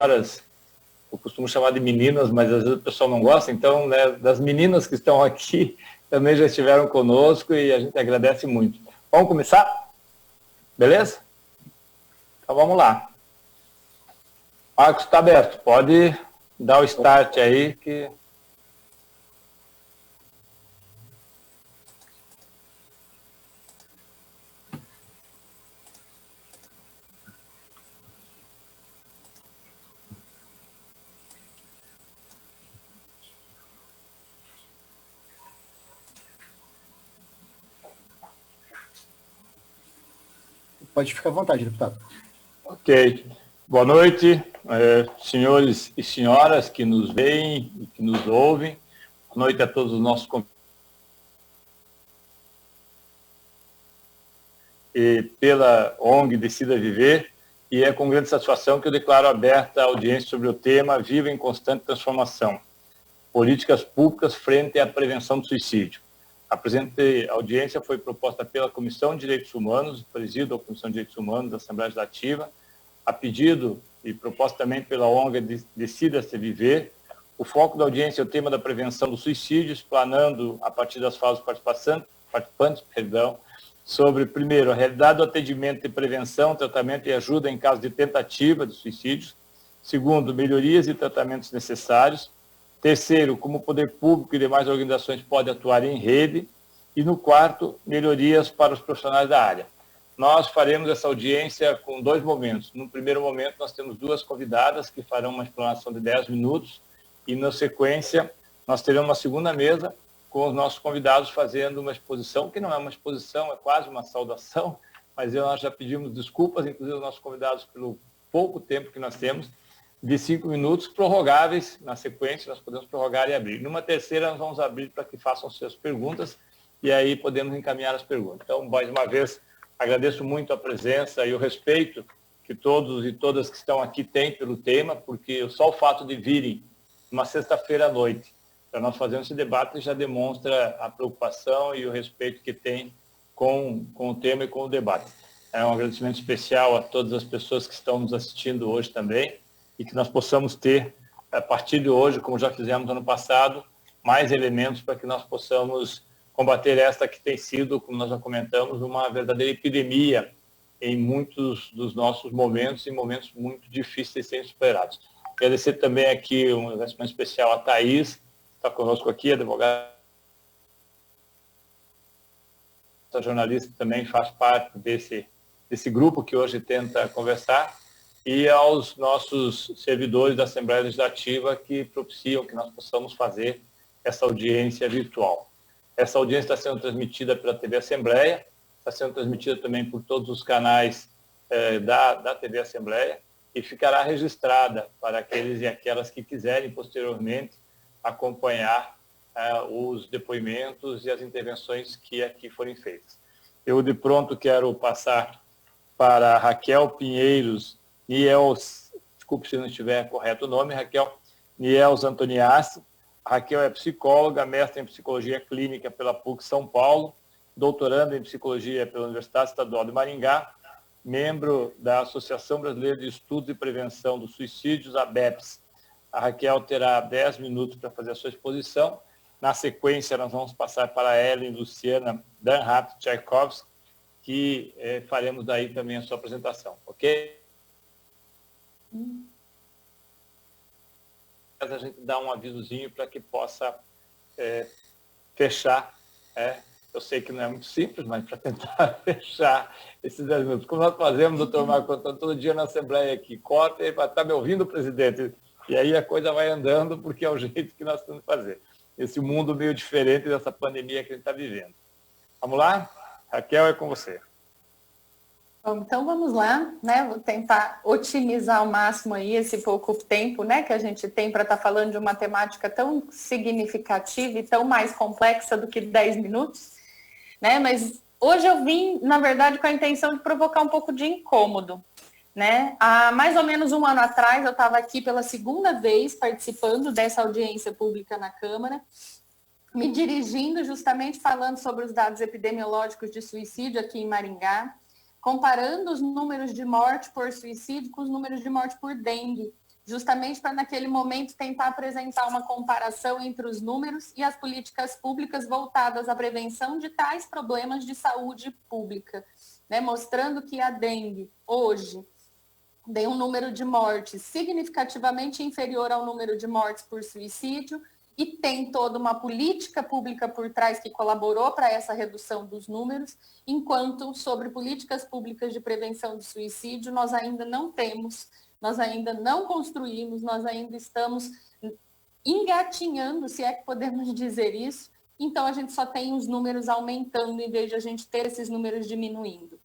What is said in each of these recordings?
senhoras, eu costumo chamar de meninas, mas às vezes o pessoal não gosta, então, né, das meninas que estão aqui também já estiveram conosco e a gente agradece muito. Vamos começar? Beleza? Então vamos lá. Marcos, está aberto, pode dar o start aí que... Pode ficar à vontade, deputado. Ok. Boa noite, senhores e senhoras que nos veem e que nos ouvem. Boa noite a todos os nossos convidados. E pela ONG Decida Viver, e é com grande satisfação que eu declaro aberta a audiência sobre o tema Viva em Constante Transformação, Políticas Públicas frente à Prevenção do Suicídio. A presente audiência foi proposta pela Comissão de Direitos Humanos, presido a Comissão de Direitos Humanos da Assembleia Legislativa, a pedido e proposta também pela ONG Decida-se Viver. O foco da audiência é o tema da prevenção do suicídio, explanando, a partir das falas dos participantes, sobre, primeiro, a realidade do atendimento e prevenção, tratamento e ajuda em caso de tentativa de suicídio. Segundo, melhorias e tratamentos necessários. Terceiro, como o poder público e demais organizações podem atuar em rede. E no quarto, melhorias para os profissionais da área. Nós faremos essa audiência com dois momentos. No primeiro momento, nós temos duas convidadas que farão uma explanação de 10 minutos. E, na sequência, nós teremos uma segunda mesa com os nossos convidados fazendo uma exposição, que não é uma exposição, é quase uma saudação, mas nós já pedimos desculpas, inclusive aos nossos convidados, pelo pouco tempo que nós temos, de 5 minutos, prorrogáveis na sequência, nós podemos prorrogar e abrir. Numa terceira, nós vamos abrir para que façam suas perguntas, e aí podemos encaminhar as perguntas. Então, mais uma vez, agradeço muito a presença e o respeito que todos e todas que estão aqui têm pelo tema, porque só o fato de virem uma sexta-feira à noite para nós fazermos esse debate já demonstra a preocupação e o respeito que tem com o tema e com o debate. É um agradecimento especial a todas as pessoas que estão nos assistindo hoje também e que nós possamos ter, a partir de hoje, como já fizemos no ano passado, mais elementos para que nós possamos combater esta que tem sido, como nós já comentamos, uma verdadeira epidemia em muitos dos nossos momentos e momentos muito difíceis de serem superados. Agradecer também aqui um agradecimento especial a Thaís, está conosco aqui, advogada, a jornalista também faz parte desse grupo que hoje tenta conversar, e aos nossos servidores da Assembleia Legislativa que propiciam que nós possamos fazer essa audiência virtual. Essa audiência está sendo transmitida pela TV Assembleia, está sendo transmitida também por todos os canais da TV Assembleia e ficará registrada para aqueles e aquelas que quiserem posteriormente acompanhar os depoimentos e as intervenções que aqui forem feitas. Eu, de pronto, quero passar para Raquel Pinheiros Niels, desculpe se não estiver correto o nome, Raquel Niels Antoniassi. A Raquel é psicóloga, mestre em Psicologia Clínica pela PUC São Paulo, doutoranda em Psicologia pela Universidade Estadual de Maringá, membro da Associação Brasileira de Estudos e Prevenção dos Suicídios, a ABEPS. A Raquel terá 10 minutos para fazer a sua exposição. Na sequência, nós vamos passar para a Ellen Luciana Danhart-Tchaikovsky, que faremos daí também a sua apresentação, ok? A gente dá um avisozinho para que possa fechar. Eu sei que não é muito simples, mas para tentar fechar esses 10 minutos. Como nós fazemos, doutor Marco Antônio, todo dia na Assembleia aqui, corta e está me ouvindo, presidente? E aí a coisa vai andando, porque é o jeito que nós temos que fazer. Esse mundo meio diferente dessa pandemia que a gente está vivendo. Vamos lá? Raquel, é com você. Bom, então vamos lá, né? Vou tentar otimizar ao máximo aí esse pouco tempo, né, que a gente tem para estar falando de uma temática tão significativa e tão mais complexa do que 10 minutos, né? Mas hoje eu vim, na verdade, com a intenção de provocar um pouco de incômodo, né? Há mais ou menos um ano atrás, eu estava aqui pela segunda vez participando dessa audiência pública na Câmara, me dirigindo justamente falando sobre os dados epidemiológicos de suicídio aqui em Maringá, comparando os números de morte por suicídio com os números de morte por dengue, justamente para naquele momento tentar apresentar uma comparação entre os números e as políticas públicas voltadas à prevenção de tais problemas de saúde pública, né? Mostrando que a dengue hoje tem um número de mortes significativamente inferior ao número de mortes por suicídio e tem toda uma política pública por trás que colaborou para essa redução dos números, enquanto sobre políticas públicas de prevenção do suicídio nós ainda não temos, nós ainda não construímos, nós ainda estamos engatinhando, se é que podemos dizer isso, então a gente só tem os números aumentando em vez de a gente ter esses números diminuindo.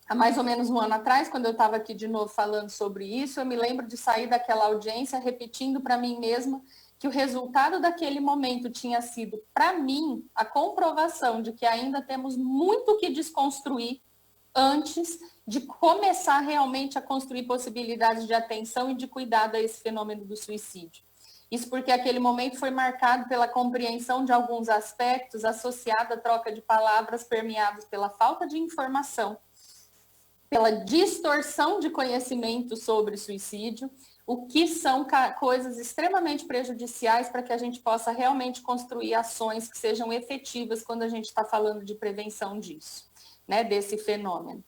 Há mais ou menos um ano atrás, quando eu estava aqui de novo falando sobre isso, eu me lembro de sair daquela audiência repetindo para mim mesma que o resultado daquele momento tinha sido, para mim, a comprovação de que ainda temos muito que desconstruir antes de começar realmente a construir possibilidades de atenção e de cuidado a esse fenômeno do suicídio. Isso porque aquele momento foi marcado pela compreensão de alguns aspectos associados à troca de palavras permeados pela falta de informação, pela distorção de conhecimento sobre suicídio, o que são coisas extremamente prejudiciais para que a gente possa realmente construir ações que sejam efetivas quando a gente está falando de prevenção disso, né, desse fenômeno.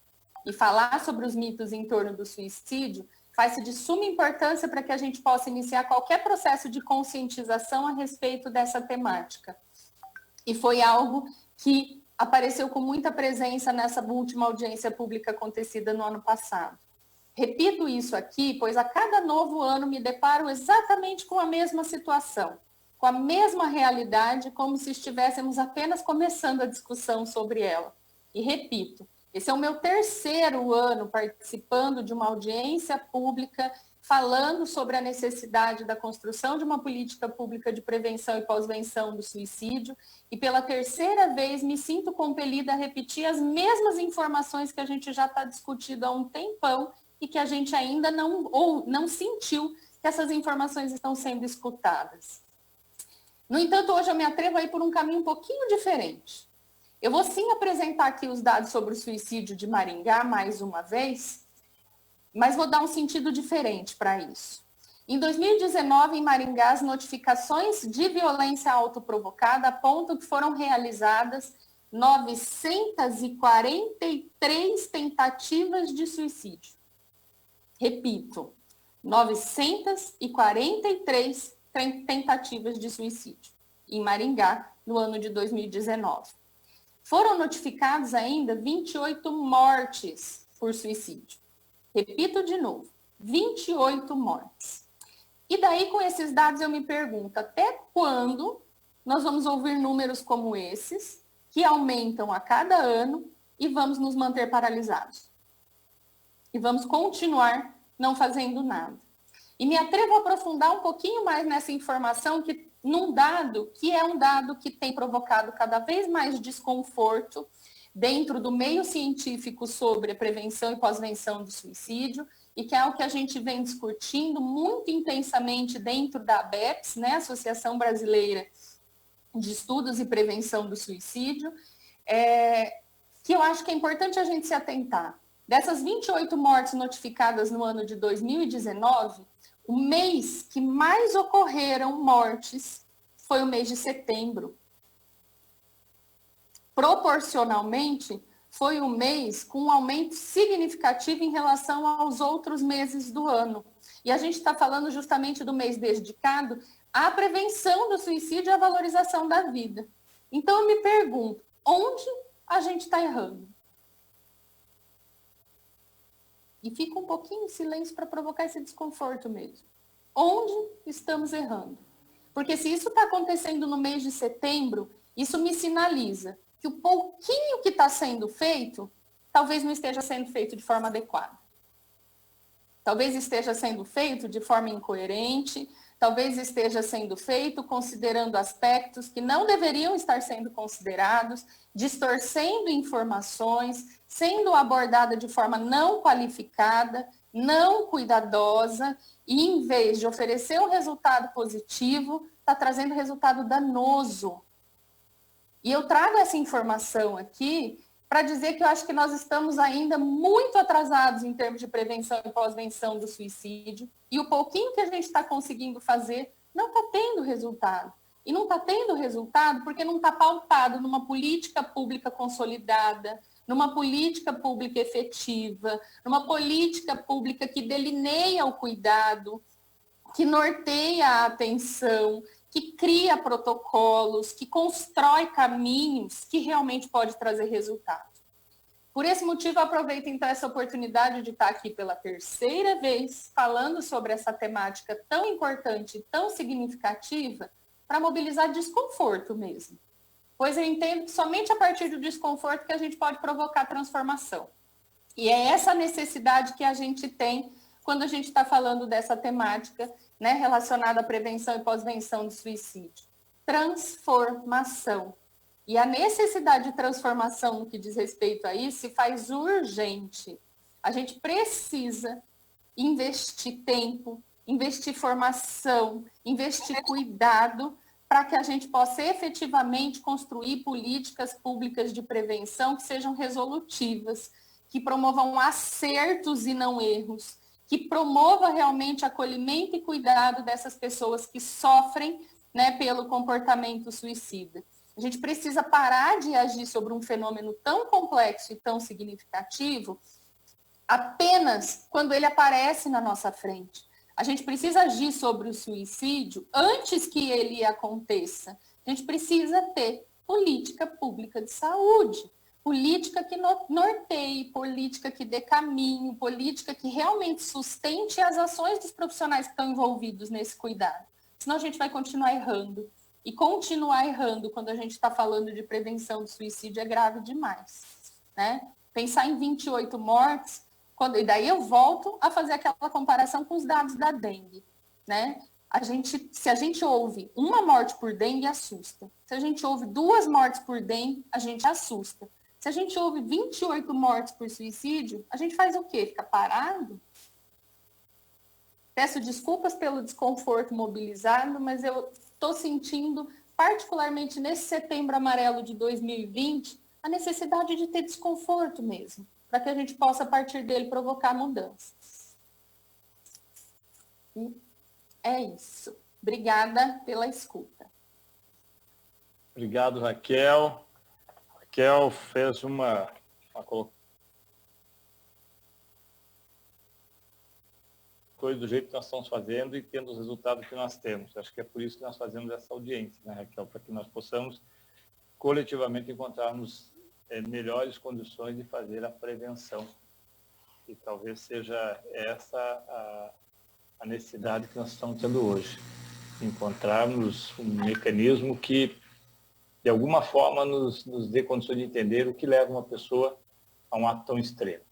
E falar sobre os mitos em torno do suicídio faz-se de suma importância para que a gente possa iniciar qualquer processo de conscientização a respeito dessa temática. E foi algo que apareceu com muita presença nessa última audiência pública acontecida no ano passado. Repito isso aqui, pois a cada novo ano me deparo exatamente com a mesma situação, com a mesma realidade, como se estivéssemos apenas começando a discussão sobre ela. E repito, esse é o meu terceiro ano participando de uma audiência pública, falando sobre a necessidade da construção de uma política pública de prevenção e pós-venção do suicídio, e pela terceira vez me sinto compelida a repetir as mesmas informações que a gente já está discutindo há um tempão, e que a gente ainda não sentiu que essas informações estão sendo escutadas. No entanto, hoje eu me atrevo a ir por um caminho um pouquinho diferente. Eu vou sim apresentar aqui os dados sobre o suicídio de Maringá, mais uma vez, mas vou dar um sentido diferente para isso. Em 2019, em Maringá, as notificações de violência autoprovocada apontam que foram realizadas 943 tentativas de suicídio. Repito, 943 tentativas de suicídio em Maringá no ano de 2019. Foram notificados ainda 28 mortes por suicídio. Repito de novo, 28 mortes. E daí, com esses dados, eu me pergunto, até quando nós vamos ouvir números como esses, que aumentam a cada ano, e vamos nos manter paralisados? E vamos continuar não fazendo nada. E me atrevo a aprofundar um pouquinho mais nessa informação, que num dado que é um dado que tem provocado cada vez mais desconforto dentro do meio científico sobre a prevenção e pós-venção do suicídio, e que é o que a gente vem discutindo muito intensamente dentro da ABEPS, né, Associação Brasileira de Estudos e Prevenção do Suicídio, que eu acho que é importante a gente se atentar. Dessas 28 mortes notificadas no ano de 2019, o mês que mais ocorreram mortes foi o mês de setembro. Proporcionalmente, foi um mês com um aumento significativo em relação aos outros meses do ano. E a gente está falando justamente do mês dedicado à prevenção do suicídio e à valorização da vida. Então, eu me pergunto, onde a gente está errando? E fica um pouquinho em silêncio para provocar esse desconforto mesmo. Onde estamos errando? Porque se isso está acontecendo no mês de setembro, isso me sinaliza que o pouquinho que está sendo feito, talvez não esteja sendo feito de forma adequada. Talvez esteja sendo feito de forma incoerente, talvez esteja sendo feito considerando aspectos que não deveriam estar sendo considerados, distorcendo informações, sendo abordada de forma não qualificada, não cuidadosa, e em vez de oferecer um resultado positivo, está trazendo resultado danoso. E eu trago essa informação aqui para dizer que eu acho que nós estamos ainda muito atrasados em termos de prevenção e pós-venção do suicídio, e o pouquinho que a gente está conseguindo fazer não está tendo resultado. E não está tendo resultado porque não está pautado numa política pública consolidada, numa política pública efetiva, numa política pública que delineia o cuidado, que norteia a atenção, que cria protocolos, que constrói caminhos que realmente pode trazer resultado. Por esse motivo, eu aproveito então essa oportunidade de estar aqui pela terceira vez falando sobre essa temática tão importante, tão significativa, para mobilizar desconforto mesmo. Pois eu entendo que somente a partir do desconforto que a gente pode provocar transformação. E é essa necessidade que a gente tem quando a gente está falando dessa temática, né, relacionada à prevenção e pós-venção do suicídio. Transformação. E a necessidade de transformação no que diz respeito a isso se faz urgente. A gente precisa investir tempo, investir formação, investir cuidado para que a gente possa efetivamente construir políticas públicas de prevenção que sejam resolutivas, que promovam acertos e não erros, que promova realmente acolhimento e cuidado dessas pessoas que sofrem, né, pelo comportamento suicida. A gente precisa parar de agir sobre um fenômeno tão complexo e tão significativo apenas quando ele aparece na nossa frente. A gente precisa agir sobre o suicídio antes que ele aconteça. A gente precisa ter política pública de saúde, política que norteie, política que dê caminho, política que realmente sustente as ações dos profissionais que estão envolvidos nesse cuidado. Senão a gente vai continuar errando. E continuar errando quando a gente está falando de prevenção do suicídio é grave demais, né? Pensar em 28 mortes, e daí eu volto a fazer aquela comparação com os dados da dengue, né? Se a gente ouve uma morte por dengue, assusta. Se a gente ouve 2 mortes por dengue, a gente assusta. Se a gente ouve 28 mortes por suicídio, a gente faz o quê? Fica parado? Peço desculpas pelo desconforto mobilizado, mas eu estou sentindo, particularmente nesse setembro amarelo de 2020, a necessidade de ter desconforto mesmo, para que a gente possa, a partir dele, provocar mudanças. E é isso. Obrigada pela escuta. Obrigado, Raquel. Raquel fez uma coisa do jeito que nós estamos fazendo e tendo os resultados que nós temos. Acho que é por isso que nós fazemos essa audiência, né, Raquel? Para que nós possamos coletivamente encontrarmos melhores condições de fazer a prevenção. E talvez seja essa a necessidade que nós estamos tendo hoje. Encontrarmos um mecanismo que, de alguma forma, nos dê condições de entender o que leva uma pessoa a um ato tão extremo,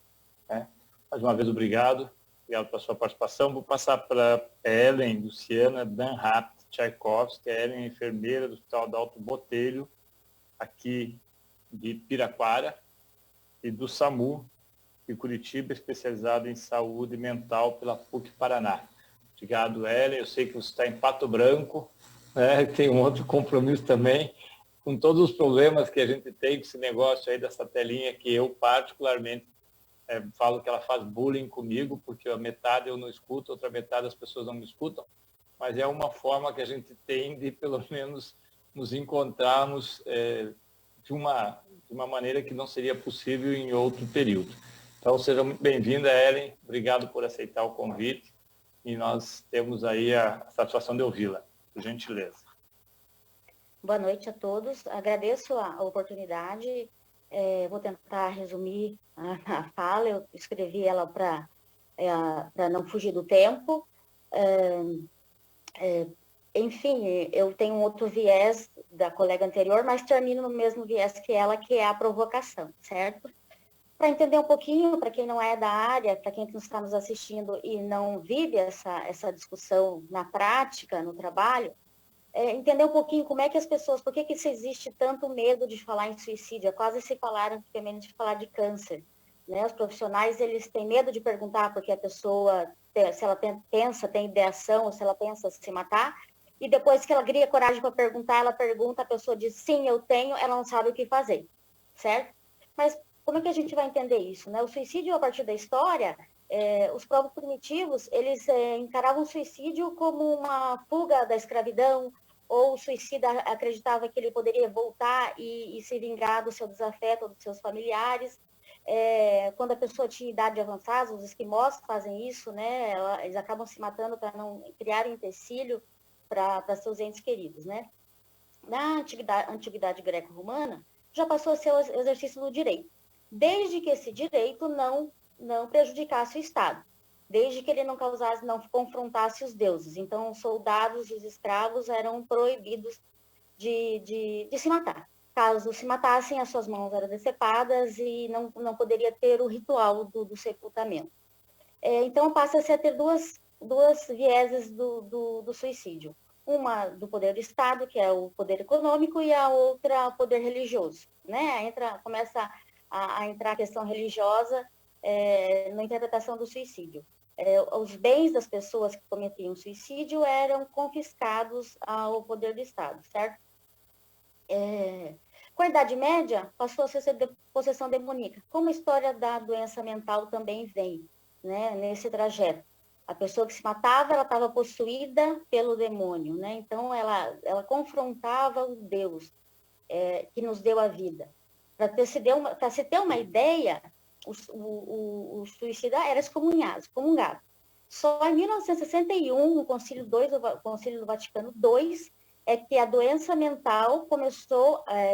né? Mais uma vez, obrigado. Obrigado pela sua participação. Vou passar para Ellen Luciana Danhap Tchaikovsky. A Ellen é enfermeira do Hospital Adalto Botelho, aqui de Piraquara, e do SAMU de Curitiba, especializado em saúde mental pela PUC Paraná. Obrigado, Ellen. Eu sei que você está em Pato Branco, né? Tem um outro compromisso também, com todos os problemas que a gente tem com esse negócio aí dessa telinha, que eu particularmente falo que ela faz bullying comigo, porque a metade eu não escuto, outra metade as pessoas não me escutam, mas é uma forma que a gente tem de, pelo menos, nos encontrarmos de uma maneira que não seria possível em outro período. Então, seja muito bem-vinda, Ellen. Obrigado por aceitar o convite. E nós temos aí a satisfação de ouvi-la, por gentileza. Boa noite a todos. Agradeço a oportunidade. Vou tentar resumir a fala. Eu escrevi ela para não fugir do tempo. Enfim, eu tenho um outro viés da colega anterior, mas termino no mesmo viés que ela, que é a provocação, certo? Para entender um pouquinho, para quem não é da área, para quem está nos assistindo e não vive essa discussão na prática, no trabalho, entender um pouquinho como é que as pessoas, por que existe tanto medo de falar em suicídio? É quase se falar antigamente de falar de câncer, né? Os profissionais, eles têm medo de perguntar porque a pessoa, se ela pensa, tem ideação, ou se ela pensa se matar, e depois que ela cria coragem para perguntar, ela pergunta, a pessoa diz, sim, eu tenho, ela não sabe o que fazer, certo? Mas como é que a gente vai entender isso, né? O suicídio, a partir da história, os povos primitivos, eles encaravam o suicídio como uma fuga da escravidão, ou o suicida acreditava que ele poderia voltar e se vingar do seu desafeto ou dos seus familiares. Quando a pessoa tinha idade avançada, os esquimós fazem isso, né? Eles acabam se matando para não criar um empecilho para seus entes queridos, né? Na antiguidade greco-romana, já passou a ser o exercício do direito, desde que esse direito não prejudicasse o Estado, desde que ele não confrontasse os deuses. Então, os soldados e os escravos eram proibidos de se matar. Caso se matassem, as suas mãos eram decepadas e não poderia ter o ritual do sepultamento. Então, passa-se a ter duas vieses do suicídio. Uma do poder do Estado, que é o poder econômico, e a outra o poder religioso, né? Começa a entrar a questão religiosa na interpretação do suicídio. Os bens das pessoas que cometiam suicídio eram confiscados ao poder do Estado, certo? Com a Idade Média, passou a ser possessão demoníaca. Como a história da doença mental também vem, né, nesse trajeto. A pessoa que se matava, ela estava possuída pelo demônio, né? Então, ela confrontava o Deus que nos deu a vida. Para se ter uma ideia, o suicida era excomungado. Só em 1961, no Concílio do Vaticano II, é que a doença mental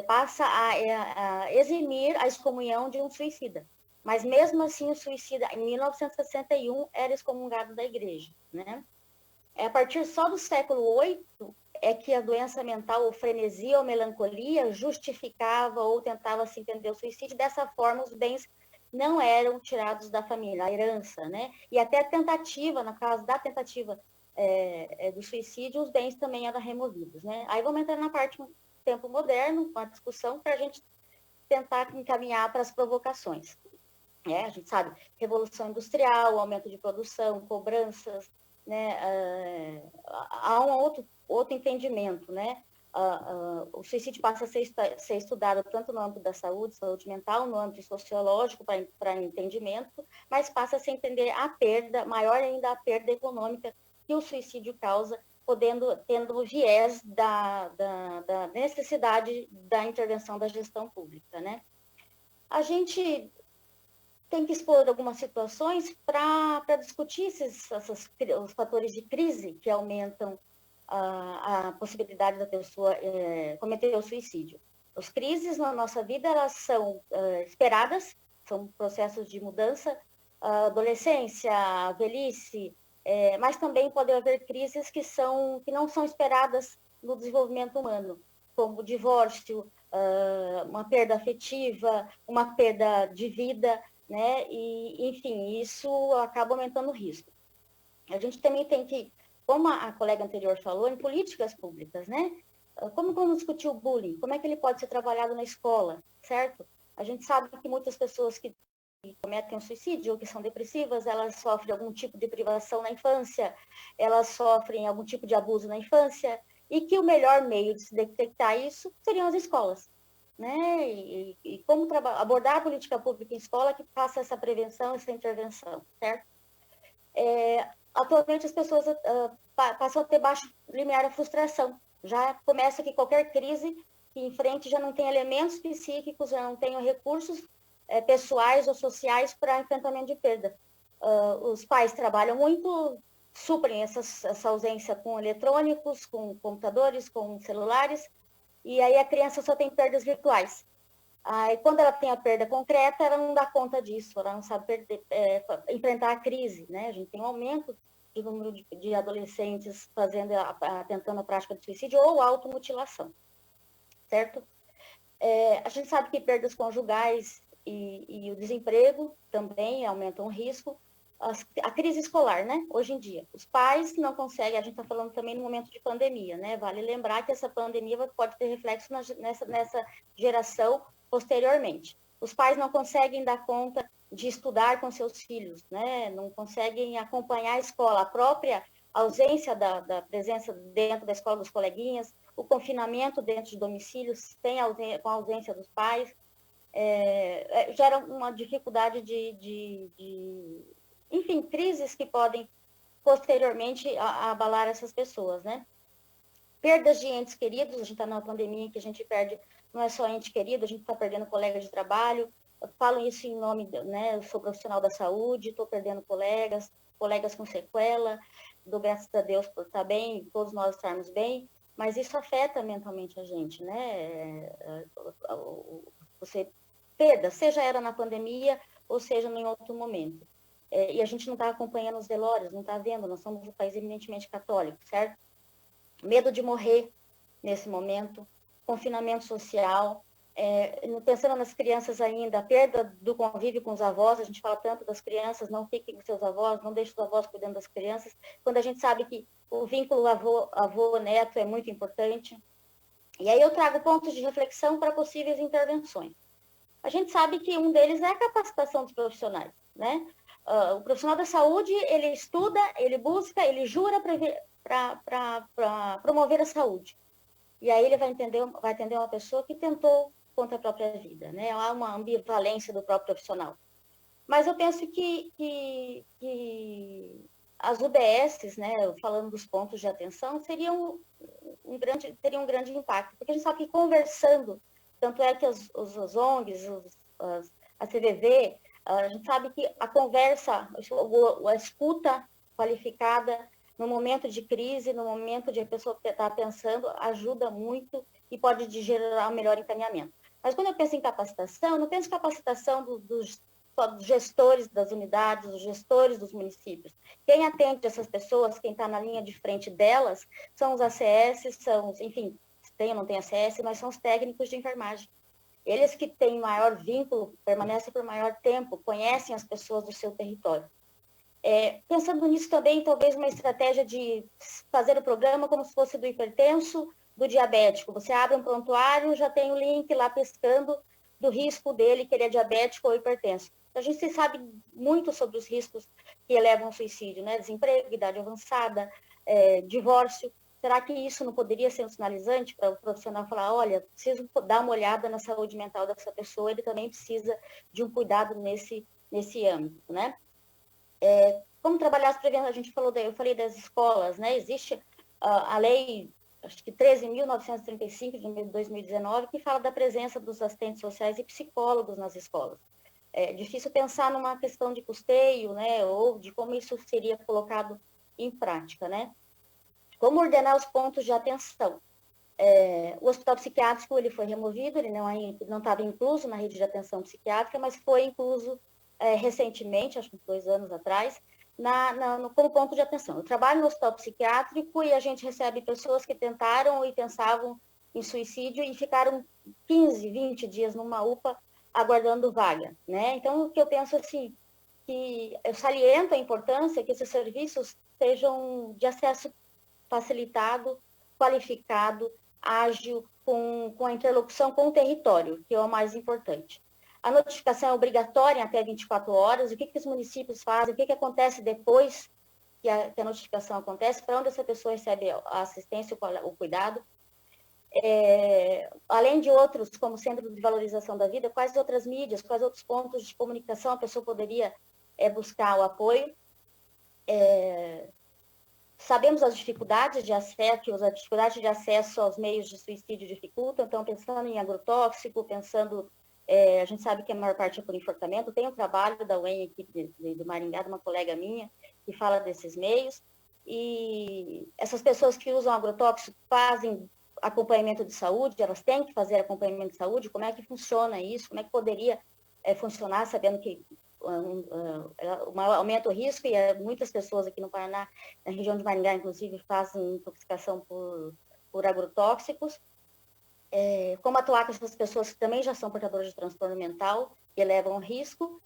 passa a eximir a excomunhão de um suicida. Mas mesmo assim, o suicida, em 1961, era excomungado da igreja, né? A partir só do século VIII é que a doença mental, ou frenesia ou melancolia, justificava ou tentava se entender o suicídio. Dessa forma, os bens não eram tirados da família, a herança, né? E até a tentativa, no caso da tentativa do suicídio, os bens também eram removidos, né? Aí vamos entrar na parte do tempo moderno, com a discussão, para a gente tentar encaminhar para as provocações. A gente sabe, revolução industrial, aumento de produção, cobranças, né? Há um outro entendimento, né? O suicídio passa a ser estudado tanto no âmbito da saúde mental, no âmbito sociológico, para entendimento, mas passa a se entender a perda, maior ainda a perda econômica que o suicídio causa, tendo o viés da necessidade da intervenção da gestão pública, né? A gente tem que expor algumas situações para discutir os fatores de crise que aumentam a possibilidade da pessoa cometer o suicídio. As crises na nossa vida, elas são esperadas, são processos de mudança, adolescência, velhice, mas também pode haver crises que não são esperadas no desenvolvimento humano, como divórcio, uma perda afetiva, uma perda de vida, né? E, enfim, isso acaba aumentando o risco. A gente também tem que, como a colega anterior falou, em políticas públicas, né? Como vamos discutir o bullying? Como é que ele pode ser trabalhado na escola, certo? A gente sabe que muitas pessoas que cometem suicídio ou que são depressivas, elas sofrem algum tipo de privação na infância, elas sofrem algum tipo de abuso na infância, e que o melhor meio de se detectar isso seriam as escolas, né? E como abordar a política pública em escola que faça essa prevenção, essa intervenção, certo? Atualmente as pessoas passam a ter baixo limiar da frustração. Já começa que qualquer crise que enfrente já não tem elementos psíquicos, já não tem recursos pessoais ou sociais para enfrentamento de perda. Os pais trabalham muito, suprem essa ausência com eletrônicos, com computadores, com celulares, e aí a criança só tem perdas virtuais. Aí, quando ela tem a perda concreta, ela não dá conta disso, ela não sabe enfrentar a crise, né? A gente tem um aumento do número de adolescentes tentando a prática de suicídio ou automutilação, certo? A gente sabe que perdas conjugais e o desemprego também aumentam o risco. A crise escolar, né? Hoje em dia, os pais não conseguem, a gente está falando também no momento de pandemia, né? Vale lembrar que essa pandemia pode ter reflexo nessa geração posteriormente. Os pais não conseguem dar conta de estudar com seus filhos, né? Não conseguem acompanhar a escola, a própria ausência da presença dentro da escola dos coleguinhas, o confinamento dentro de domicílios com a ausência dos pais. gera uma dificuldade enfim, crises que podem posteriormente abalar essas pessoas, né? Perdas de entes queridos, a gente está numa pandemia que a gente perde, não é só ente querido, a gente está perdendo colega de trabalho, eu falo isso em nome, né, eu sou profissional da saúde, estou perdendo colegas com sequela, dou graças a Deus por estar bem, todos nós estarmos bem, mas isso afeta mentalmente a gente, né? Você perda, seja era na pandemia ou seja em outro momento. E a gente não está acompanhando os velórios, não está vendo, nós somos um país eminentemente católico, certo? Medo de morrer nesse momento, confinamento social, pensando nas crianças ainda, a perda do convívio com os avós, a gente fala tanto das crianças, não fiquem com seus avós, não deixem os avós cuidando das crianças, quando a gente sabe que o vínculo avô-neto é muito importante. E aí eu trago pontos de reflexão para possíveis intervenções. A gente sabe que um deles é a capacitação dos profissionais, né? O profissional da saúde, ele estuda, ele busca, ele jura para promover a saúde. E aí ele vai atender uma pessoa que tentou contra a própria vida, né? Há uma ambivalência do próprio profissional. Mas eu penso que as UBSs, né, falando dos pontos de atenção, teriam um grande impacto, porque a gente sabe que conversando, tanto é que as ONGs, a CVV, a gente sabe que a conversa, a escuta qualificada no momento de crise, no momento de a pessoa estar pensando, ajuda muito e pode gerar um melhor encaminhamento. Mas quando eu penso em capacitação, eu não penso em capacitação dos gestores das unidades, dos gestores dos municípios. Quem atende essas pessoas, quem está na linha de frente delas, são os ACS, enfim, tem ou não tem ACS, mas são os técnicos de enfermagem. Eles que têm maior vínculo, permanecem por maior tempo, conhecem as pessoas do seu território. Pensando nisso também, talvez uma estratégia de fazer o programa como se fosse do hipertenso, do diabético. Você abre um prontuário, já tem o link lá pescando do risco dele, que ele é diabético ou hipertenso. A gente sabe muito sobre os riscos que elevam ao suicídio, né? Desemprego, idade avançada, divórcio. Será que isso não poderia ser um sinalizante para o profissional falar, olha, preciso dar uma olhada na saúde mental dessa pessoa, ele também precisa de um cuidado nesse âmbito, né? Como trabalhar as prevenções? Eu falei das escolas, né? Existe a lei, acho que 13.935 de 2019, que fala da presença dos assistentes sociais e psicólogos nas escolas. É difícil pensar numa questão de custeio, né? Ou de como isso seria colocado em prática, né? Como ordenar os pontos de atenção? O hospital psiquiátrico ele foi removido, ele não estava incluso na rede de atenção psiquiátrica, mas foi incluso recentemente, acho que 2 anos atrás, como ponto de atenção. Eu trabalho no hospital psiquiátrico e a gente recebe pessoas que tentaram e pensavam em suicídio e ficaram 15, 20 dias numa UPA aguardando vaga, né? Então, o que eu penso assim, que eu saliento a importância que esses serviços sejam de acesso facilitado, qualificado, ágil, com a interlocução com o território, que é o mais importante. A notificação é obrigatória até 24 horas. O que os municípios fazem? O que acontece depois que a notificação acontece? Para onde essa pessoa recebe a assistência, o cuidado? Além de outros, como Centro de Valorização da Vida, quais outras mídias, quais outros pontos de comunicação a pessoa poderia buscar o apoio? Sabemos as dificuldades de acesso, que a dificuldade de acesso aos meios de suicídio dificultam, então pensando em agrotóxico, a gente sabe que a maior parte é por enforcamento, tem um trabalho da UEM aqui do Maringá, de uma colega minha, que fala desses meios, e essas pessoas que usam agrotóxico fazem acompanhamento de saúde, elas têm que fazer acompanhamento de saúde, como é que funciona isso, como é que poderia funcionar, sabendo que aumenta o risco, e muitas pessoas aqui no Paraná, na região de Maringá, inclusive, fazem intoxicação por agrotóxicos. Como atuar com essas pessoas que também já são portadoras de transtorno mental, que elevam o risco.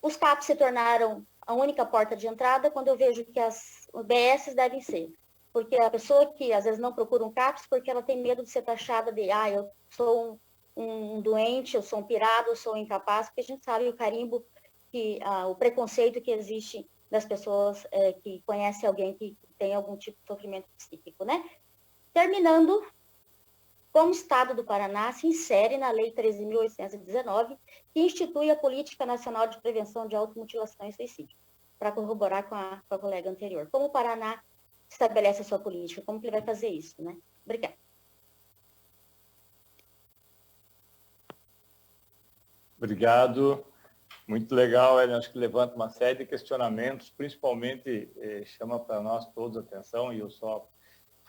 Os CAPs se tornaram a única porta de entrada, quando eu vejo que as UBSs devem ser. Porque a pessoa que às vezes não procura um CAPs, porque ela tem medo de ser taxada de, eu sou um doente, eu sou um pirado, eu sou um incapaz, porque a gente sabe o carimbo, o preconceito que existe das pessoas que conhecem alguém que tem algum tipo de sofrimento psíquico, né? Terminando, como Estado do Paraná se insere na Lei 13.819, que institui a Política Nacional de Prevenção de Automutilação e Suicídio, para corroborar com a colega anterior. Como o Paraná estabelece a sua política? Como que ele vai fazer isso, né? Obrigada. Obrigado. Muito legal, Ellen. Acho que levanta uma série de questionamentos, principalmente chama para nós todos a atenção, e eu só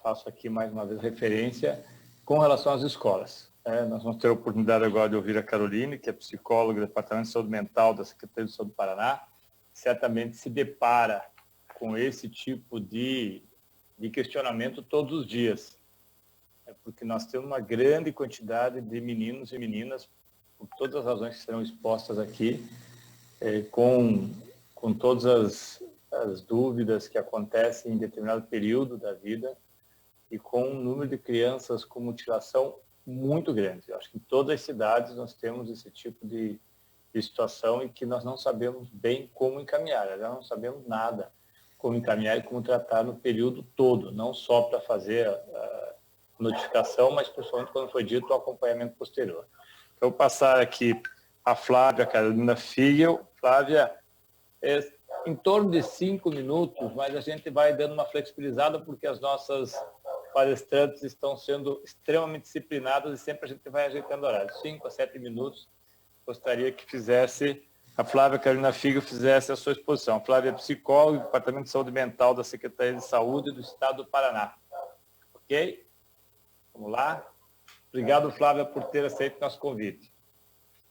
faço aqui mais uma vez referência, com relação às escolas. Nós vamos ter a oportunidade agora de ouvir a Caroline, que é psicóloga do Departamento de Saúde Mental da Secretaria de Saúde do Paraná, certamente se depara com esse tipo de questionamento todos os dias. Porque nós temos uma grande quantidade de meninos e meninas, por todas as razões que serão expostas aqui, com todas as dúvidas que acontecem em determinado período da vida e com um número de crianças com mutilação muito grande. Eu acho que em todas as cidades nós temos esse tipo de situação e que nós não sabemos bem como encaminhar, nós não sabemos nada como encaminhar e como tratar no período todo, não só para fazer a notificação, mas principalmente quando foi dito o acompanhamento posterior. Eu vou passar aqui a Flávia Carolina Figel. Flávia, em torno de 5 minutos, mas a gente vai dando uma flexibilizada porque as nossas palestrantes estão sendo extremamente disciplinadas e sempre a gente vai ajeitando horário. 5 a 7 minutos, gostaria que a Flávia Carolina Figel fizesse a sua exposição. A Flávia é psicóloga do Departamento de Saúde Mental da Secretaria de Saúde do Estado do Paraná. Ok? Vamos lá? Obrigado, Flávia, por ter aceito nosso convite.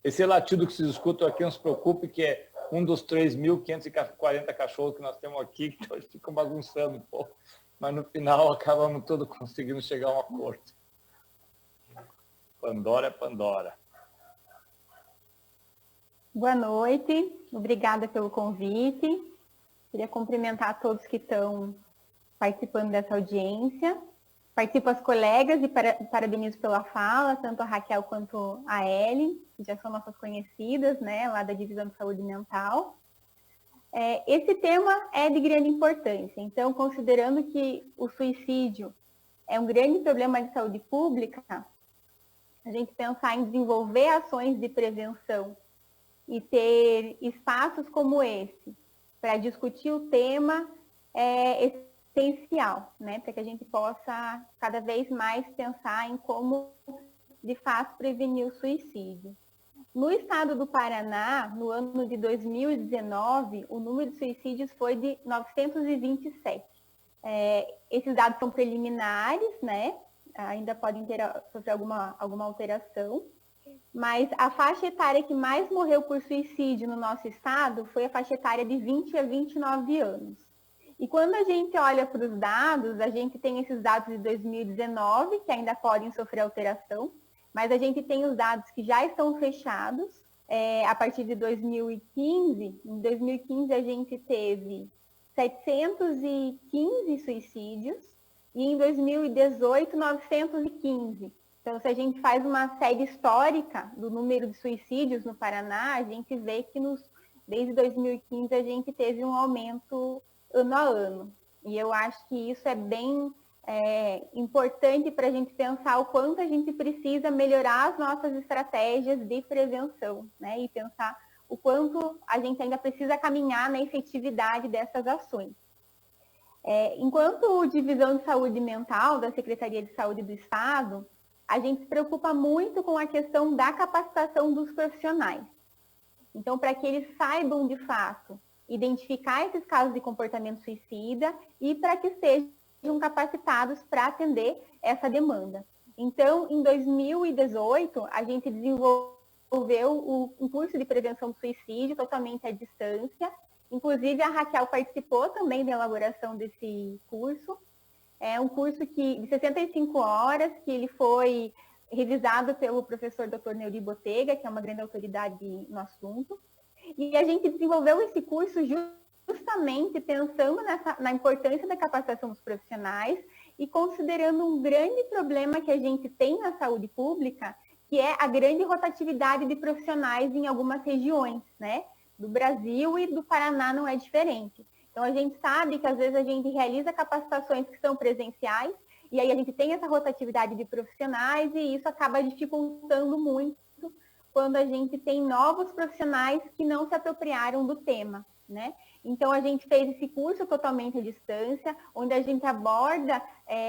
Esse latido que vocês escutam aqui, não se preocupe, que é um dos 3.540 cachorros que nós temos aqui, que hoje ficam bagunçando um pouco, mas no final acabamos todos conseguindo chegar a um acordo. Pandora é Pandora. Boa noite, obrigada pelo convite. Queria cumprimentar todos que estão participando dessa audiência. Participo as colegas e parabenizo pela fala, tanto a Raquel quanto a Ellen, que já são nossas conhecidas, né, lá da Divisão de Saúde Mental. Esse tema é de grande importância, então, considerando que o suicídio é um grande problema de saúde pública, a gente pensar em desenvolver ações de prevenção e ter espaços como esse para discutir o tema é essencial, né, para que a gente possa cada vez mais pensar em como, de fato, prevenir o suicídio. No estado do Paraná, no ano de 2019, o número de suicídios foi de 927. Esses dados são preliminares, né, ainda podem sofrer alguma alteração, mas a faixa etária que mais morreu por suicídio no nosso estado foi a faixa etária de 20 a 29 anos. E quando a gente olha para os dados, a gente tem esses dados de 2019, que ainda podem sofrer alteração, mas a gente tem os dados que já estão fechados a partir de 2015. Em 2015, a gente teve 715 suicídios e em 2018, 915. Então, se a gente faz uma série histórica do número de suicídios no Paraná, a gente vê que desde 2015 a gente teve um aumento ano a ano. E eu acho que isso é bem importante para a gente pensar o quanto a gente precisa melhorar as nossas estratégias de prevenção, né? E pensar o quanto a gente ainda precisa caminhar na efetividade dessas ações. Enquanto Divisão de Saúde Mental da Secretaria de Saúde do Estado, a gente se preocupa muito com a questão da capacitação dos profissionais. Então, para que eles saibam, de fato, identificar esses casos de comportamento suicida e para que sejam capacitados para atender essa demanda. Então, em 2018, a gente desenvolveu um curso de prevenção do suicídio totalmente à distância. Inclusive, a Raquel participou também da elaboração desse curso. É um curso de 65 horas, que ele foi revisado pelo professor Dr. Neuri Botega, que é uma grande autoridade no assunto. E a gente desenvolveu esse curso justamente pensando na importância da capacitação dos profissionais e considerando um grande problema que a gente tem na saúde pública, que é a grande rotatividade de profissionais em algumas regiões, né, do Brasil, e do Paraná não é diferente. Então, a gente sabe que às vezes a gente realiza capacitações que são presenciais E aí a gente tem essa rotatividade de profissionais e isso acaba dificultando muito quando a gente tem novos profissionais que não se apropriaram do tema, né? Então, a gente fez esse curso totalmente à distância, onde a gente aborda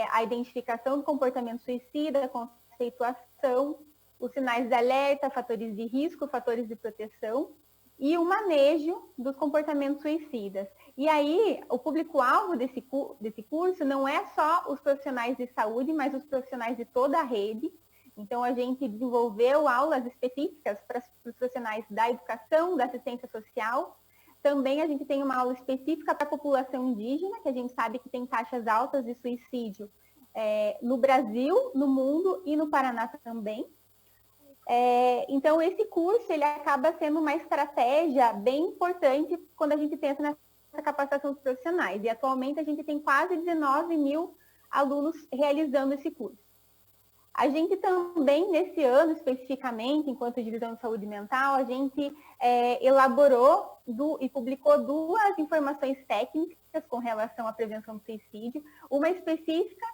a identificação do comportamento suicida, a conceituação, os sinais de alerta, fatores de risco, fatores de proteção e o manejo dos comportamentos suicidas. E aí, o público-alvo desse curso não é só os profissionais de saúde, mas os profissionais de toda a rede. Então, a gente desenvolveu aulas específicas para os profissionais da educação, da assistência social. Também a gente tem uma aula específica para a população indígena, que a gente sabe que tem taxas altas de suicídio no Brasil, no mundo e no Paraná também. Então, esse curso ele acaba sendo uma estratégia bem importante quando a gente pensa nessa capacitação dos profissionais. E atualmente a gente tem quase 19 mil alunos realizando esse curso. A gente também, nesse ano especificamente, enquanto divisão de saúde mental, a gente elaborou e publicou 2 informações técnicas com relação à prevenção do suicídio. Uma específica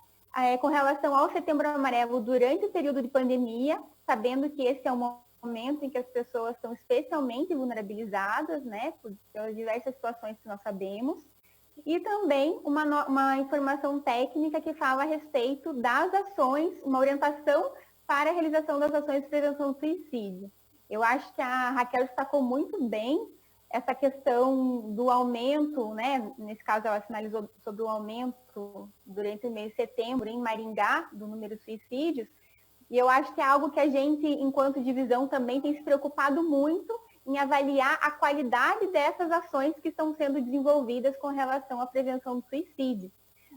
com relação ao Setembro Amarelo durante o período de pandemia, sabendo que esse é um momento em que as pessoas estão especialmente vulnerabilizadas, né, por diversas situações que nós sabemos. E também uma informação técnica que fala a respeito das ações, uma orientação para a realização das ações de prevenção do suicídio. Eu acho que a Raquel destacou muito bem essa questão do aumento, né? Nesse caso ela sinalizou sobre o aumento durante o mês de setembro em Maringá, do número de suicídios, e eu acho que é algo que a gente, enquanto divisão, também tem se preocupado muito em avaliar a qualidade dessas ações que estão sendo desenvolvidas com relação à prevenção do suicídio.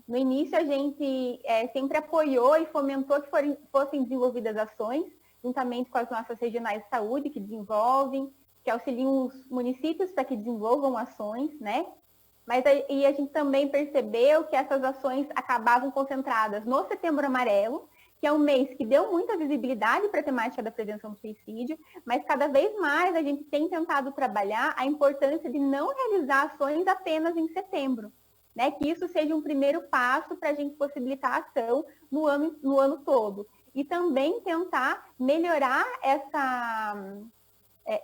No início, a gente sempre apoiou e fomentou que fossem desenvolvidas ações, juntamente com as nossas regionais de saúde, que desenvolvem, que auxiliam os municípios para que desenvolvam ações, né? Mas a gente também percebeu que essas ações acabavam concentradas no Setembro Amarelo, que é um mês que deu muita visibilidade para a temática da prevenção do suicídio, mas cada vez mais a gente tem tentado trabalhar a importância de não realizar ações apenas em setembro, né? Que isso seja um primeiro passo para a gente possibilitar a ação no ano todo. E também tentar melhorar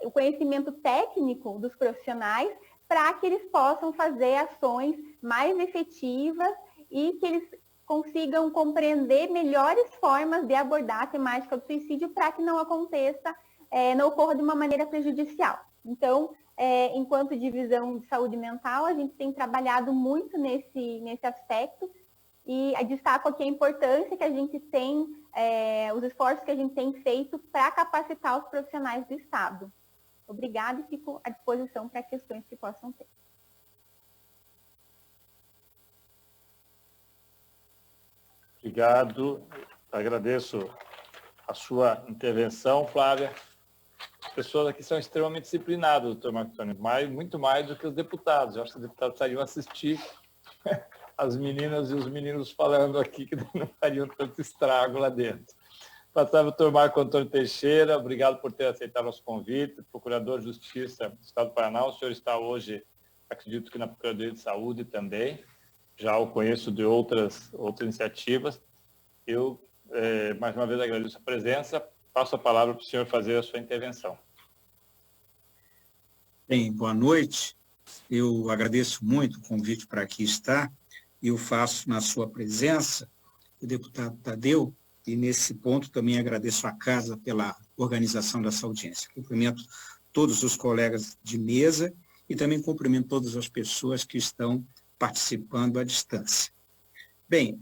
o conhecimento técnico dos profissionais para que eles possam fazer ações mais efetivas e que eles consigam compreender melhores formas de abordar a temática do suicídio para que não aconteça, não ocorra de uma maneira prejudicial. Então, enquanto divisão de saúde mental, a gente tem trabalhado muito nesse aspecto e destaco aqui a importância que a gente tem, os esforços que a gente tem feito para capacitar os profissionais do Estado. Obrigada e fico à disposição para questões que possam ter. Obrigado, agradeço a sua intervenção, Flávia. As pessoas aqui são extremamente disciplinadas, doutor Marco Antônio, muito mais do que os deputados. Eu acho que os deputados saíram assistir as meninas e os meninos falando aqui, que não fariam tanto estrago lá dentro. Passar o doutor Marco Antônio Teixeira, obrigado por ter aceitado nosso convite, Procurador de Justiça do Estado do Paraná. O senhor está hoje, acredito que na Procuradoria de Saúde também. Já o conheço de outras iniciativas. Eu, mais uma vez, agradeço a presença. Passo a palavra para o senhor fazer a sua intervenção. Bem, boa noite. Eu agradeço muito o convite para aqui estar. Eu faço na sua presença, o deputado Tadeu, e nesse ponto também agradeço à Casa pela organização dessa audiência. Cumprimento todos os colegas de mesa e também cumprimento todas as pessoas que estão participando à distância. Bem,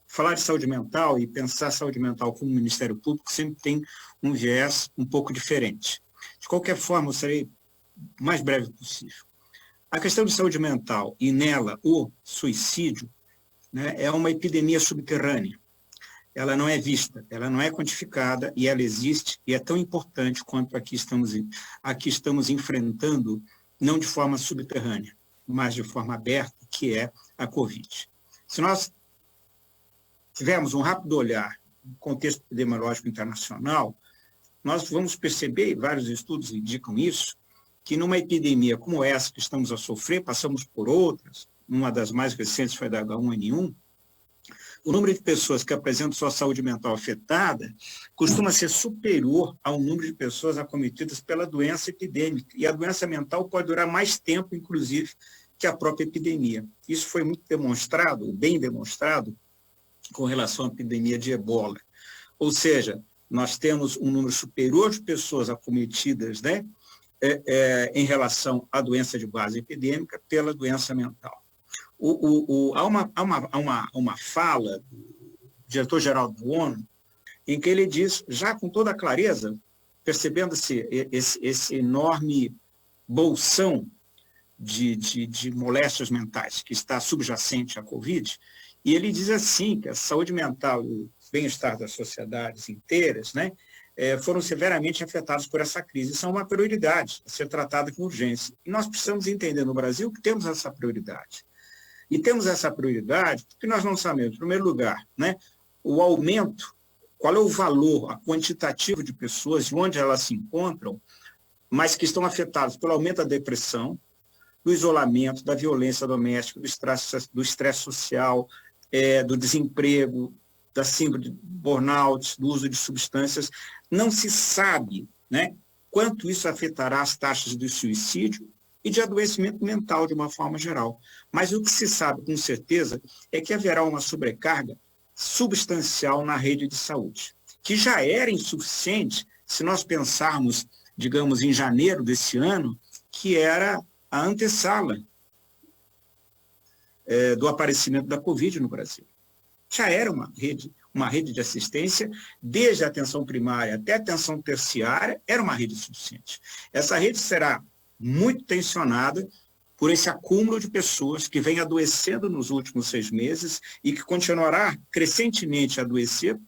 falar de saúde mental e pensar saúde mental como Ministério Público sempre tem um viés um pouco diferente. De qualquer forma, eu serei o mais breve possível. A questão de saúde mental e nela o suicídio, né, é uma epidemia subterrânea. Ela não é vista, ela não é quantificada e ela existe e é tão importante quanto aqui estamos enfrentando, não de forma subterrânea, mas de forma aberta, que é a Covid. Se nós tivermos um rápido olhar no contexto epidemiológico internacional, nós vamos perceber, e vários estudos indicam isso, que numa epidemia como essa que estamos a sofrer, passamos por outras, uma das mais recentes foi da H1N1, o número de pessoas que apresentam sua saúde mental afetada costuma ser superior ao número de pessoas acometidas pela doença epidêmica. E a doença mental pode durar mais tempo, inclusive, que a própria epidemia. Isso foi muito demonstrado, bem demonstrado, com relação à epidemia de ebola. Ou seja, nós temos um número superior de pessoas acometidas, né, em relação à doença de base epidêmica pela doença mental. Há uma fala do diretor-geral da ONU em que ele diz, já com toda a clareza, percebendo-se esse enorme bolsão de moléstias mentais que está subjacente à Covid, e ele diz assim, que a saúde mental e o bem-estar das sociedades inteiras, né, foram severamente afetados por essa crise. Isso é uma prioridade a ser tratada com urgência. E nós precisamos entender no Brasil que temos essa prioridade. E temos essa prioridade porque nós não sabemos, em primeiro lugar, né, o aumento, qual é o valor quantitativo de pessoas e onde elas se encontram, mas que estão afetadas pelo aumento da depressão, do isolamento, da violência doméstica, do estresse social, do desemprego, da síndrome de burnout, do uso de substâncias. Não se sabe, né, quanto isso afetará as taxas de suicídio e de adoecimento mental de uma forma geral. Mas o que se sabe com certeza é que haverá uma sobrecarga substancial na rede de saúde, que já era insuficiente se nós pensarmos, digamos, em janeiro desse ano, que era a antessala do aparecimento da Covid no Brasil. Já era uma rede de assistência, desde a atenção primária até a atenção terciária, era uma rede suficiente. Essa rede será muito tensionada por esse acúmulo de pessoas que vem adoecendo nos últimos 6 meses e que continuará crescentemente a adoecer,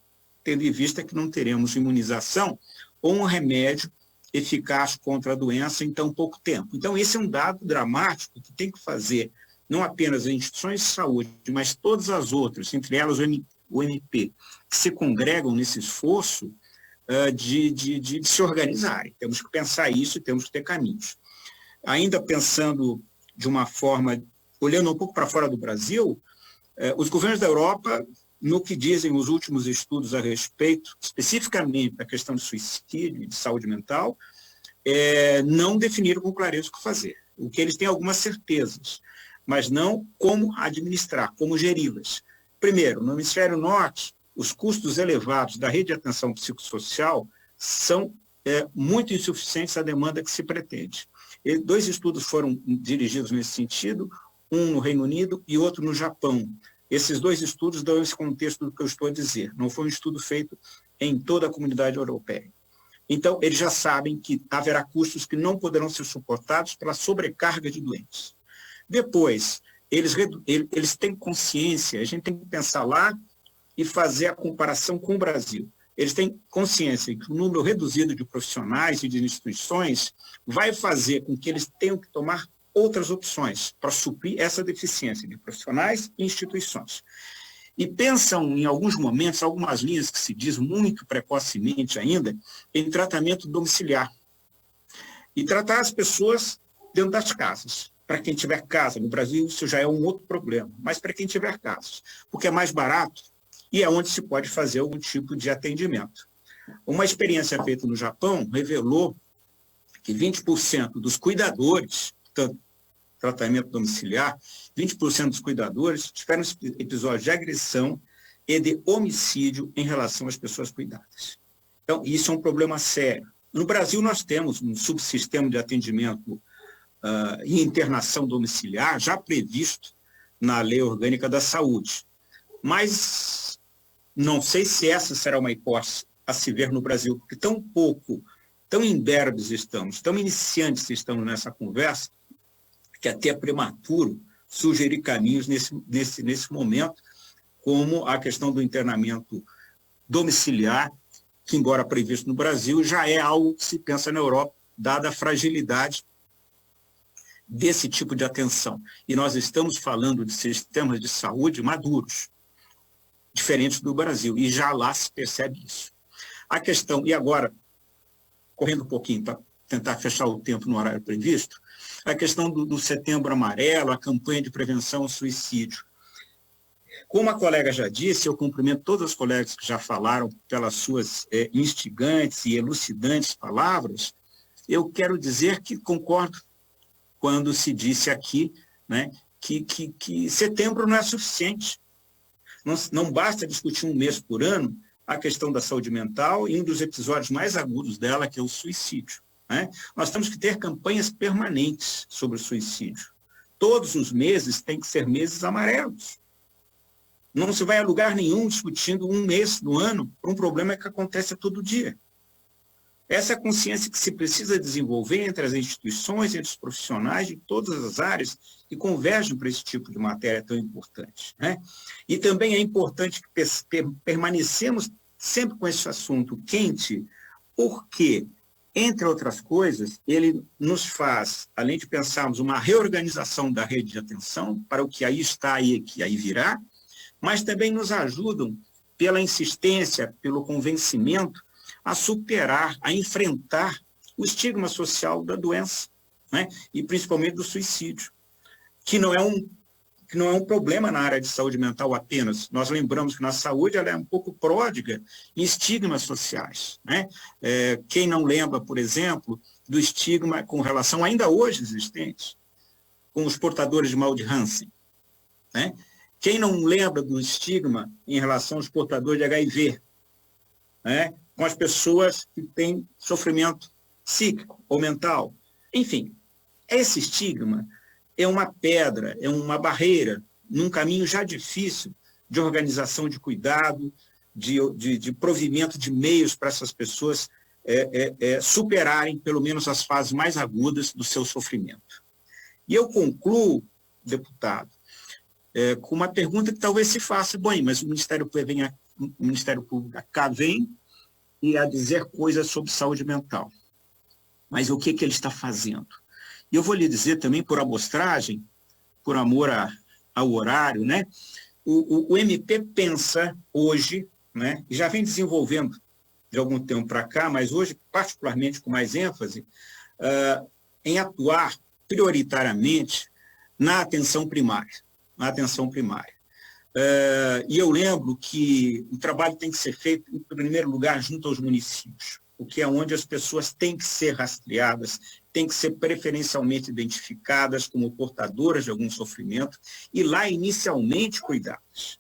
tendo em vista que não teremos imunização ou um remédio eficaz contra a doença em tão pouco tempo. Então, esse é um dado dramático que tem que fazer não apenas as instituições de saúde, mas todas as outras, entre elas o MP, que se congregam nesse esforço de se organizarem. Temos que pensar isso e temos que ter caminhos. Ainda pensando de uma forma, olhando um pouco para fora do Brasil, os governos da Europa, no que dizem os últimos estudos a respeito, especificamente da questão de suicídio e de saúde mental, não definiram com clareza o que fazer. O que eles têm algumas certezas, mas não como administrar, como geri-las. Primeiro, no hemisfério norte, os custos elevados da rede de atenção psicossocial são muito insuficientes à demanda que se pretende. 2 estudos foram dirigidos nesse sentido, um no Reino Unido e outro no Japão. Esses 2 estudos dão esse contexto do que eu estou a dizer. Não foi um estudo feito em toda a comunidade europeia. Então, eles já sabem que haverá custos que não poderão ser suportados pela sobrecarga de doentes. Depois, eles têm consciência, a gente tem que pensar lá e fazer a comparação com o Brasil. Eles têm consciência que o número reduzido de profissionais e de instituições vai fazer com que eles tenham que tomar outras opções para suprir essa deficiência de profissionais e instituições. E pensam, em alguns momentos, algumas linhas que se diz muito precocemente ainda, em tratamento domiciliar. E tratar as pessoas dentro das casas. Para quem tiver casa, no Brasil isso já é um outro problema, mas para quem tiver casas, porque é mais barato e é onde se pode fazer algum tipo de atendimento. Uma experiência feita no Japão revelou que 20% dos cuidadores, portanto, tratamento domiciliar, 20% dos cuidadores tiveram episódios de agressão e de homicídio em relação às pessoas cuidadas. Então, isso é um problema sério. No Brasil, nós temos um subsistema de atendimento e internação domiciliar já previsto na Lei Orgânica da Saúde. Mas não sei se essa será uma hipótese a se ver no Brasil, porque tão imberbes estamos, tão iniciantes estamos nessa conversa, que até é prematuro sugerir caminhos nesse momento, como a questão do internamento domiciliar, que, embora previsto no Brasil, já é algo que se pensa na Europa, dada a fragilidade desse tipo de atenção. E nós estamos falando de sistemas de saúde maduros, diferentes do Brasil, e já lá se percebe isso. A questão, e agora, correndo um pouquinho para tentar fechar o tempo no horário previsto, a questão do Setembro Amarelo, a campanha de prevenção ao suicídio. Como a colega já disse, eu cumprimento todos os colegas que já falaram pelas suas instigantes e elucidantes palavras. Eu quero dizer que concordo quando se disse aqui, né, que setembro não é suficiente. Não basta discutir um mês por ano a questão da saúde mental e um dos episódios mais agudos dela, que é o suicídio, né? Nós temos que ter campanhas permanentes sobre o suicídio. Todos os meses têm que ser meses amarelos. Não se vai a lugar nenhum discutindo um mês do ano por um problema que acontece todo dia. Essa é a consciência que se precisa desenvolver entre as instituições, entre os profissionais de todas as áreas que convergem para esse tipo de matéria tão importante, né? E também é importante que permanecemos sempre com esse assunto quente, porque, entre outras coisas, ele nos faz, além de pensarmos uma reorganização da rede de atenção para o que aí está e que aí virá, mas também nos ajudam, pela insistência, pelo convencimento, a superar, a enfrentar o estigma social da doença, né? E principalmente do suicídio, que não é um problema na área de saúde mental apenas. Nós lembramos que na saúde ela é um pouco pródiga em estigmas sociais, né? Quem não lembra, por exemplo, do estigma com relação, ainda hoje existente, com os portadores de mal de Hansen, né? Quem não lembra do estigma em relação aos portadores de HIV, né? Com as pessoas que têm sofrimento psíquico ou mental. Enfim, esse estigma é uma pedra, é uma barreira num caminho já difícil de organização de cuidado, de provimento de meios para essas pessoas superarem pelo menos as fases mais agudas do seu sofrimento. E eu concluo, deputado, com uma pergunta que talvez se faça, bom, mas o Ministério Público cá vem e a dizer coisas sobre saúde mental. Mas o que ele está fazendo? E eu vou lhe dizer também, por amostragem, por amor ao horário, né? O MP pensa hoje, né, e já vem desenvolvendo de algum tempo para cá, mas hoje, particularmente com mais ênfase, em atuar prioritariamente na atenção primária. E eu lembro que o trabalho tem que ser feito, em primeiro lugar, junto aos municípios, o que é onde as pessoas têm que ser rastreadas, têm que ser preferencialmente identificadas como portadoras de algum sofrimento e lá inicialmente cuidadas.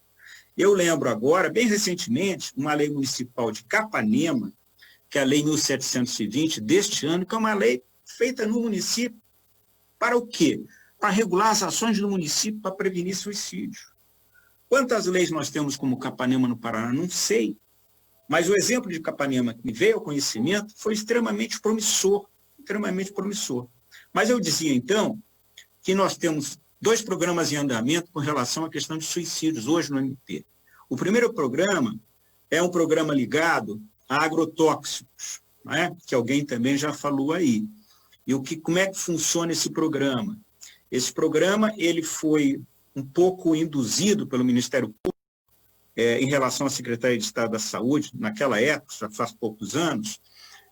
Eu lembro agora, bem recentemente, uma lei municipal de Capanema, que é a Lei 1720 deste ano, que é uma lei feita no município. Para o quê? Para regular as ações do município para prevenir suicídio. Quantas leis nós temos como Capanema no Paraná? Não sei. Mas o exemplo de Capanema que me veio ao conhecimento foi extremamente promissor. Mas eu dizia, então, que nós temos 2 programas em andamento com relação à questão de suicídios hoje no MP. O primeiro programa é um programa ligado a agrotóxicos, né? Que alguém também já falou aí. E como é que funciona esse programa? Esse programa ele foi um pouco induzido pelo Ministério Público em relação à Secretaria de Estado da Saúde, naquela época, já faz poucos anos,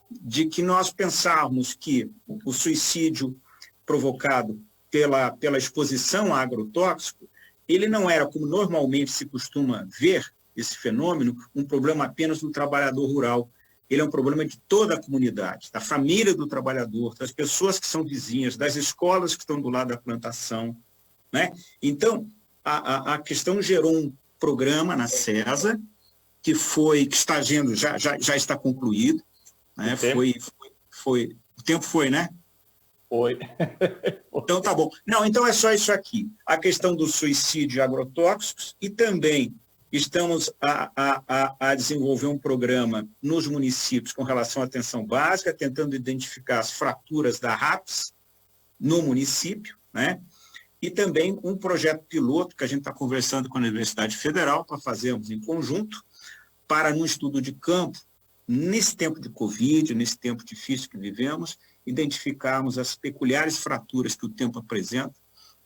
de que nós pensávamos que o suicídio provocado pela exposição a agrotóxico, ele não era, como normalmente se costuma ver esse fenômeno, um problema apenas do trabalhador rural. Ele é um problema de toda a comunidade, da família do trabalhador, das pessoas que são vizinhas, das escolas que estão do lado da plantação, né? Então, a questão gerou um programa na CESA, que está agindo, já está concluído, né? O tempo foi, né? Foi. Então, tá bom. Não, então é só isso aqui. A questão do suicídio e agrotóxicos, e também estamos a desenvolver um programa nos municípios com relação à atenção básica, tentando identificar as fraturas da RAPS no município, né? E também um projeto piloto que a gente está conversando com a Universidade Federal para fazermos em conjunto, para, num estudo de campo, nesse tempo de Covid, nesse tempo difícil que vivemos, identificarmos as peculiares fraturas que o tempo apresenta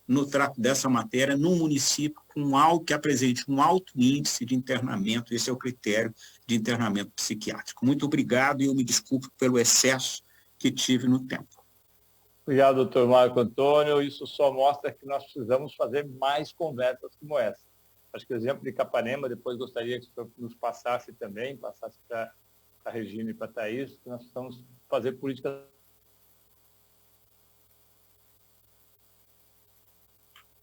no trato dessa matéria num município com algo que apresente um alto índice de internamento. Esse é o critério de internamento psiquiátrico. Muito obrigado e eu me desculpo pelo excesso que tive no tempo. Obrigado, doutor Marco Antônio. Isso só mostra que nós precisamos fazer mais conversas como essa. Acho que o exemplo de Capanema, depois gostaria que o senhor nos passasse também, passasse para a Regina e para a Thaís, que nós precisamos fazer políticas.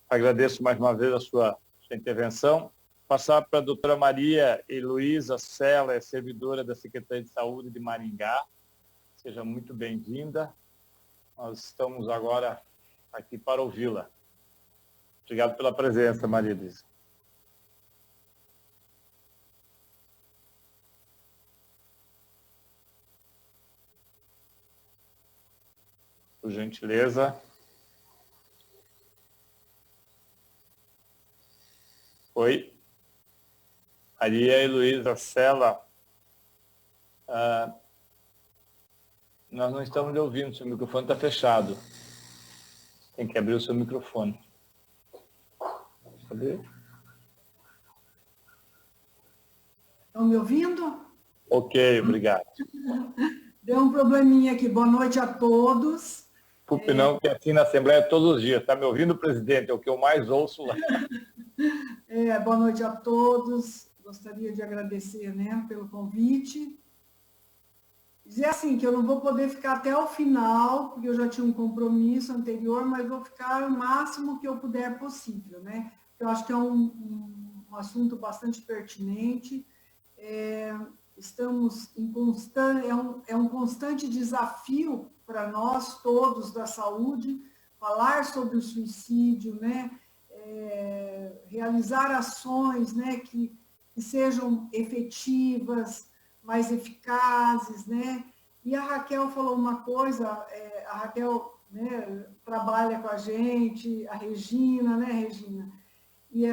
Agradeço mais uma vez a sua intervenção. Passar para a doutora Maria Heloísa Sela, é servidora da Secretaria de Saúde de Maringá. Seja muito bem-vinda. Nós estamos agora aqui para ouvi-la. Obrigado pela presença, Maria Heloísa. Por gentileza. Oi. Maria Heloísa Sela. Nós não estamos lhe ouvindo, seu microfone está fechado. Tem que abrir o seu microfone. Cadê? Estão me ouvindo? Ok, obrigado. Deu um probleminha aqui. Boa noite a todos. Desculpe não, que assim na Assembleia todos os dias. Está me ouvindo, presidente? É o que eu mais ouço lá. Boa noite a todos. Gostaria de agradecer, né, pelo convite. Dizer assim, que eu não vou poder ficar até o final, porque eu já tinha um compromisso anterior, mas vou ficar o máximo que eu puder possível, né? Eu acho que é um assunto bastante pertinente. Estamos em constante, é um constante desafio para nós todos da saúde, falar sobre o suicídio, né? Realizar ações, né, que sejam efetivas, mais eficazes, né? E a Raquel falou uma coisa, a Raquel, né, trabalha com a gente, a Regina, né, Regina? E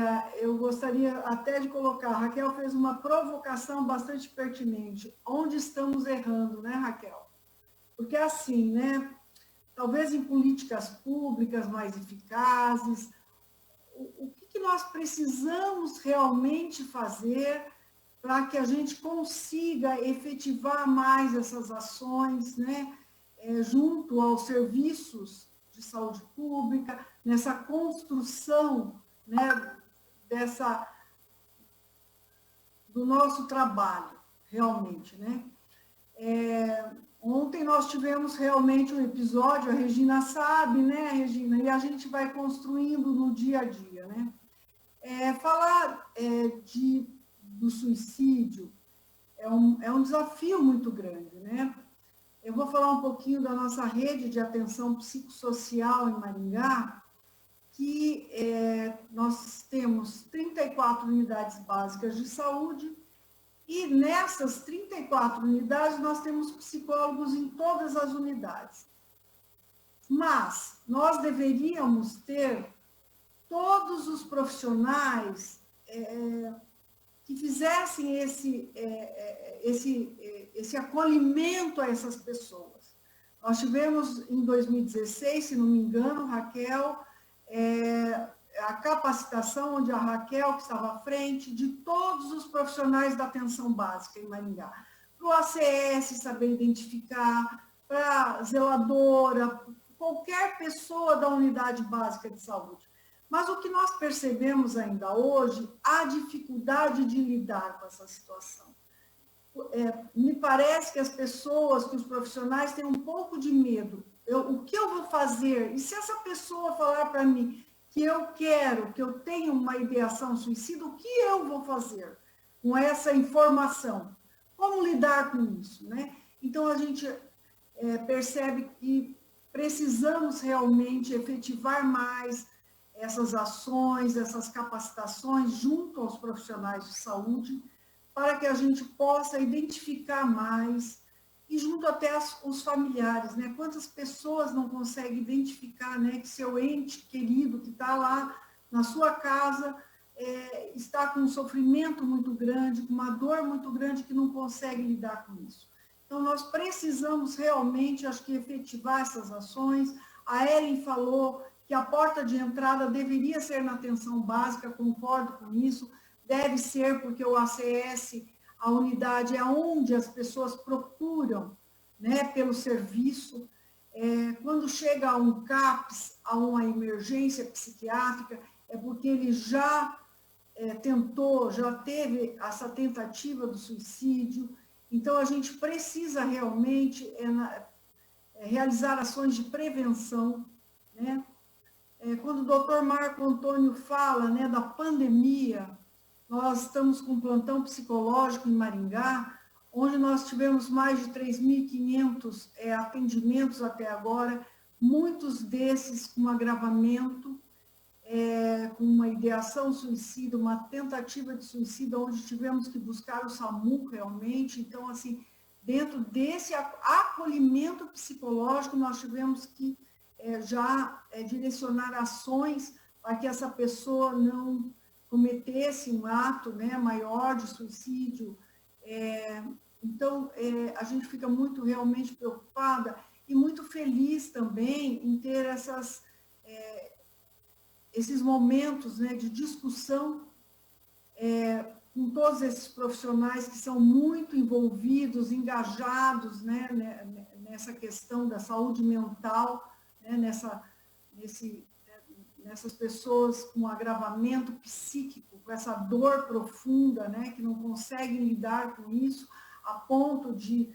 eu gostaria até de colocar, a Raquel fez uma provocação bastante pertinente. Onde estamos errando, né, Raquel? Porque assim, né, talvez em políticas públicas mais eficazes, o que nós precisamos realmente fazer para que a gente consiga efetivar mais essas ações, né, junto aos serviços de saúde pública, nessa construção, né, do nosso trabalho, realmente, né? Ontem nós tivemos realmente um episódio, a Regina sabe, né, Regina, e a gente vai construindo no dia a dia, né? Falar do suicídio é um desafio muito grande, né? Eu vou falar um pouquinho da nossa rede de atenção psicossocial em Maringá, que nós temos 34 unidades básicas de saúde, e nessas 34 unidades nós temos psicólogos em todas as unidades. Mas nós deveríamos ter todos os profissionais que fizessem esse acolhimento a essas pessoas. Nós tivemos em 2016, se não me engano, Raquel, a capacitação onde a Raquel, que estava à frente, de todos os profissionais da atenção básica em Maringá, para o ACS saber identificar, para a zeladora, qualquer pessoa da unidade básica de saúde. Mas o que nós percebemos ainda hoje, a dificuldade de lidar com essa situação. Me parece que as pessoas, que os profissionais têm um pouco de medo. O que eu vou fazer? E se essa pessoa falar para mim que eu tenho uma ideação suicida, o que eu vou fazer com essa informação? Como lidar com isso, né? Então, a gente percebe que precisamos realmente efetivar mais essas ações, essas capacitações junto aos profissionais de saúde, para que a gente possa identificar mais, e junto até os familiares, né? Quantas pessoas não conseguem identificar, né, que seu ente querido que está lá na sua casa está com um sofrimento muito grande, com uma dor muito grande, que não consegue lidar com isso. Então, nós precisamos realmente, acho que, efetivar essas ações. A Ellen falou que a porta de entrada deveria ser na atenção básica, concordo com isso, deve ser, porque o ACS, a unidade é onde as pessoas procuram, né, pelo serviço. Quando chega a um CAPS, a uma emergência psiquiátrica, é porque ele já já teve essa tentativa do suicídio. Então, a gente precisa realmente realizar ações de prevenção, né? Quando o doutor Marco Antônio fala, né, da pandemia, nós estamos com um plantão psicológico em Maringá, onde nós tivemos mais de 3.500 atendimentos até agora, muitos desses com agravamento, com uma ideação suicida, uma tentativa de suicídio, onde tivemos que buscar o SAMU realmente. Então, assim, dentro desse acolhimento psicológico, nós tivemos que direcionar ações para que essa pessoa não cometesse um ato, né, maior de suicídio. Então, a gente fica muito realmente preocupada e muito feliz também em ter esses momentos, né, de discussão com todos esses profissionais que são muito envolvidos, engajados, né, nessa questão da saúde mental, né, nessas pessoas com agravamento psíquico, com essa dor profunda, né, que não conseguem lidar com isso, a ponto de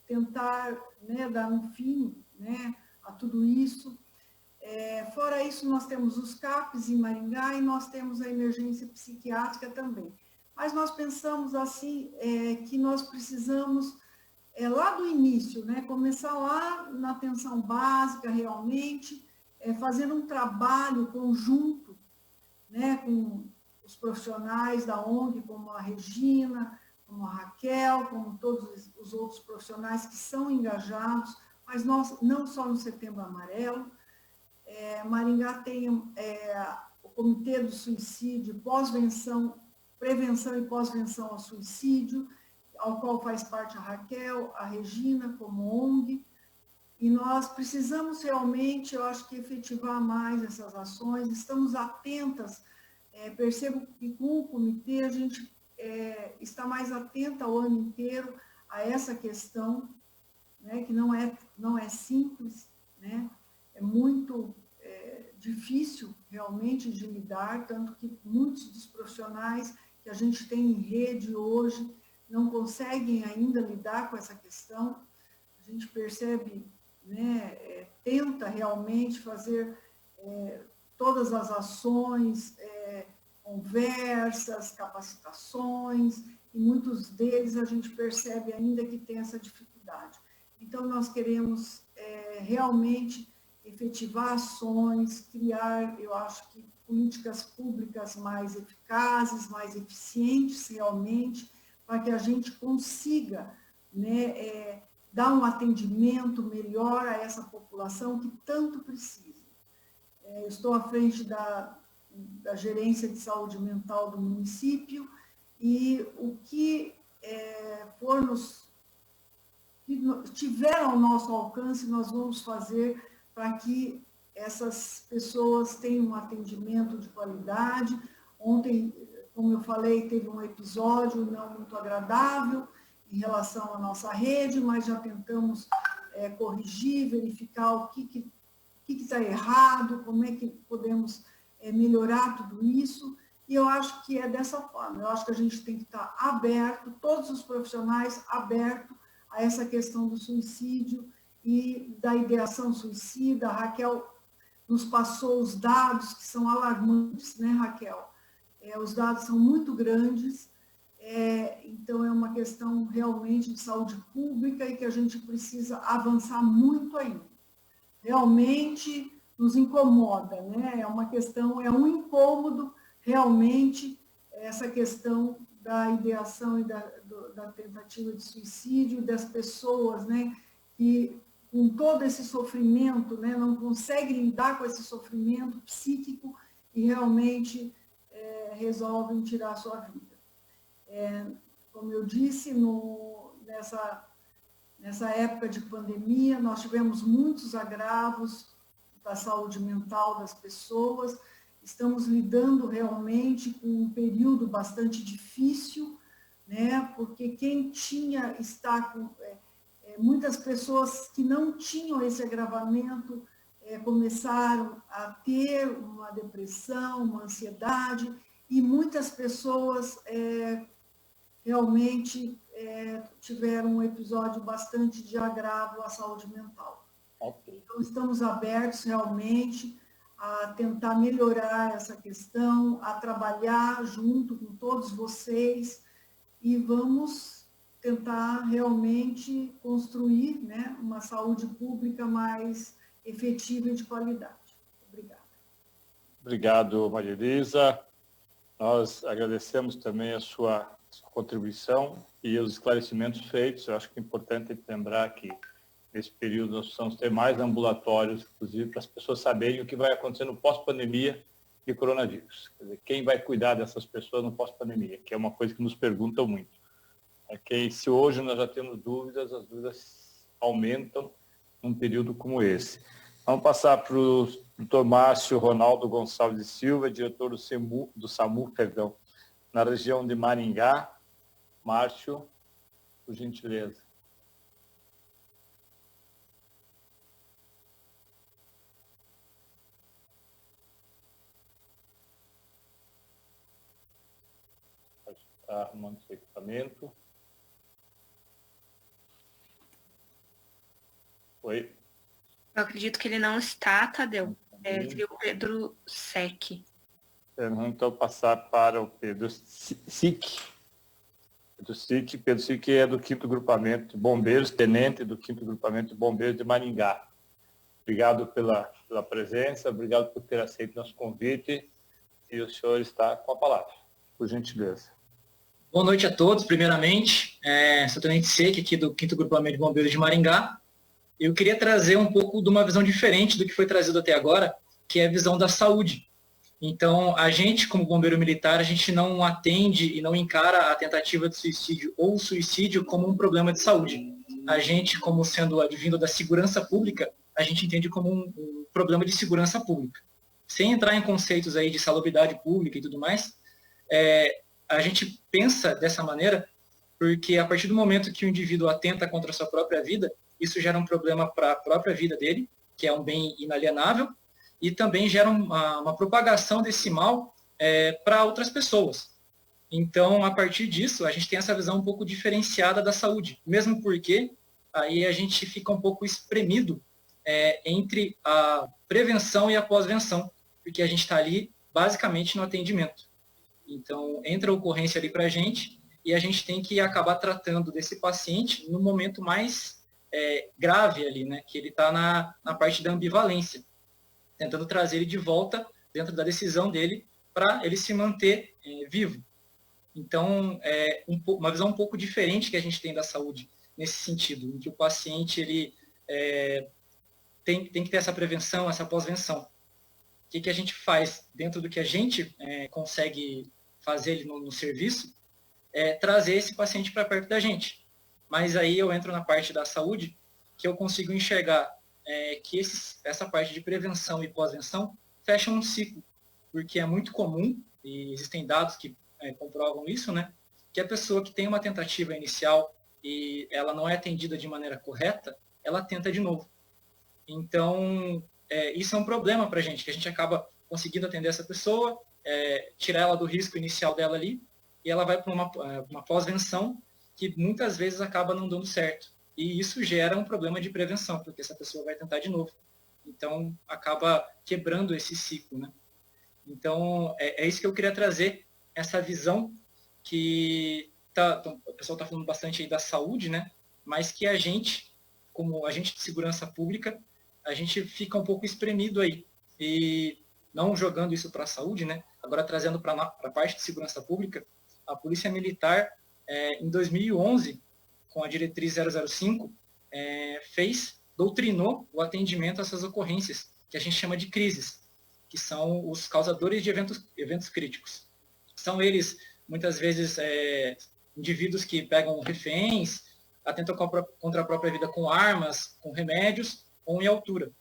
tentar, né, dar um fim, né, a tudo isso. Fora isso, nós temos os CAPs em Maringá e nós temos a emergência psiquiátrica também. Mas nós pensamos assim, que nós precisamos, lá do início, né, começar lá na atenção básica realmente, fazendo um trabalho conjunto, né, com os profissionais da ONG, como a Regina, como a Raquel, como todos os outros profissionais que são engajados, mas nós, não só no Setembro Amarelo. Maringá tem o Comitê do Suicídio, prevenção e pós-venção ao suicídio, ao qual faz parte a Raquel, a Regina, como ONG, e nós precisamos realmente, eu acho que efetivar mais essas ações, estamos atentas, percebo que com o comitê a gente está mais atenta o ano inteiro a essa questão, né, que não é simples, né, é muito difícil realmente de lidar, tanto que muitos dos profissionais que a gente tem em rede hoje não conseguem ainda lidar com essa questão. A gente percebe, né, tenta realmente fazer todas as ações, conversas, capacitações, e muitos deles a gente percebe ainda que tem essa dificuldade. Então, nós queremos realmente efetivar ações, criar, eu acho que, políticas públicas mais eficazes, mais eficientes realmente, para que a gente consiga, né, dar um atendimento melhor a essa população que tanto precisa. Eu estou à frente da Gerência de Saúde Mental do município e o que tiver ao nosso alcance, nós vamos fazer para que essas pessoas tenham um atendimento de qualidade. Ontem, como eu falei, teve um episódio não muito agradável em relação à nossa rede, mas já tentamos corrigir, verificar o que está errado, como é que podemos melhorar tudo isso, e eu acho que é dessa forma. Eu acho que a gente tem que estar aberto, todos os profissionais abertos a essa questão do suicídio e da ideação suicida. A Raquel nos passou os dados que são alarmantes, né, Raquel? Os dados são muito grandes, então é uma questão realmente de saúde pública e que a gente precisa avançar muito ainda. Realmente nos incomoda, né? É uma questão, é um incômodo realmente essa questão da ideação e da tentativa de suicídio, das pessoas, né, que com todo esse sofrimento, né, não conseguem lidar com esse sofrimento psíquico e realmente resolvem tirar a sua vida. Como eu disse, nessa época de pandemia, nós tivemos muitos agravos da saúde mental das pessoas, estamos lidando realmente com um período bastante difícil, né, porque quem muitas pessoas que não tinham esse agravamento começaram a ter uma depressão, uma ansiedade, e muitas pessoas realmente tiveram um episódio bastante de agravo à saúde mental. Ok. Então, estamos abertos realmente a tentar melhorar essa questão, a trabalhar junto com todos vocês, e vamos tentar realmente construir, né, uma saúde pública mais efetiva e de qualidade. Obrigada. Obrigado, Maria Elisa. Nós agradecemos também a sua contribuição e os esclarecimentos feitos. Eu acho que é importante lembrar que, nesse período, nós precisamos ter mais ambulatórios, inclusive, para as pessoas saberem o que vai acontecer no pós-pandemia de coronavírus. Quer dizer, quem vai cuidar dessas pessoas no pós-pandemia, que é uma coisa que nos perguntam muito. Se hoje nós já temos dúvidas, as dúvidas aumentam num período como esse. Vamos passar para o Dr. Márcio Ronaldo Gonçalves de Silva, diretor do SAMU, na região de Maringá. Márcio, por gentileza. Está arrumando seu equipamento. Oi. Eu acredito que ele não está, Tadeu. Seria o Pedro Sec. Vamos então passar para o Pedro Sic. Pedro Sic é do 5º Grupamento de Bombeiros, tenente do 5º Grupamento de Bombeiros de Maringá. Obrigado pela presença, obrigado por ter aceito nosso convite, e o senhor está com a palavra, por gentileza. Boa noite a todos, primeiramente. Sou o tenente Sec, aqui do 5º Grupamento de Bombeiros de Maringá. Eu queria trazer um pouco de uma visão diferente do que foi trazido até agora, que é a visão da saúde. Então, a gente, como bombeiro militar, a gente não atende e não encara a tentativa de suicídio ou o suicídio como um problema de saúde. A gente, como sendo advindo da segurança pública, a gente entende como um problema de segurança pública. Sem entrar em conceitos aí de salubridade pública e tudo mais, a gente pensa dessa maneira porque a partir do momento que o indivíduo atenta contra a sua própria vida, isso gera um problema para a própria vida dele, que é um bem inalienável, e também gera uma propagação desse mal para outras pessoas. Então, a partir disso, a gente tem essa visão um pouco diferenciada da saúde, mesmo porque aí a gente fica um pouco espremido entre a prevenção e a pós-venção, porque a gente está ali basicamente no atendimento. Então, entra a ocorrência ali para a gente e a gente tem que acabar tratando desse paciente no momento mais grave ali, né? Que ele está na parte da ambivalência, tentando trazer ele de volta dentro da decisão dele para ele se manter vivo. Então, uma visão um pouco diferente que a gente tem da saúde nesse sentido, em que o paciente ele tem que ter essa prevenção, essa pós-venção. O que a gente faz dentro do que a gente consegue fazer ele no serviço é trazer esse paciente para perto da gente. Mas aí eu entro na parte da saúde, que eu consigo enxergar que essa parte de prevenção e pós-venção fecha um ciclo, porque é muito comum, e existem dados que comprovam isso, né, que a pessoa que tem uma tentativa inicial e ela não é atendida de maneira correta, ela tenta de novo. Então, isso é um problema para a gente, que a gente acaba conseguindo atender essa pessoa, tirar ela do risco inicial dela ali, e ela vai para uma pós-venção que muitas vezes acaba não dando certo. E isso gera um problema de prevenção, porque essa pessoa vai tentar de novo. Então, acaba quebrando esse ciclo, né? Então, é isso que eu queria trazer, essa visão que o pessoal está falando bastante aí da saúde, né? Mas que a gente, como agente de segurança pública, a gente fica um pouco espremido aí. E não jogando isso para a saúde, né? Agora trazendo para a parte de segurança pública, a Polícia Militar, em 2011, com a diretriz 005, doutrinou o atendimento a essas ocorrências, que a gente chama de crises, que são os causadores de eventos críticos. São eles, muitas vezes, indivíduos que pegam reféns, atentam contra a própria vida com armas, com remédios ou em altura.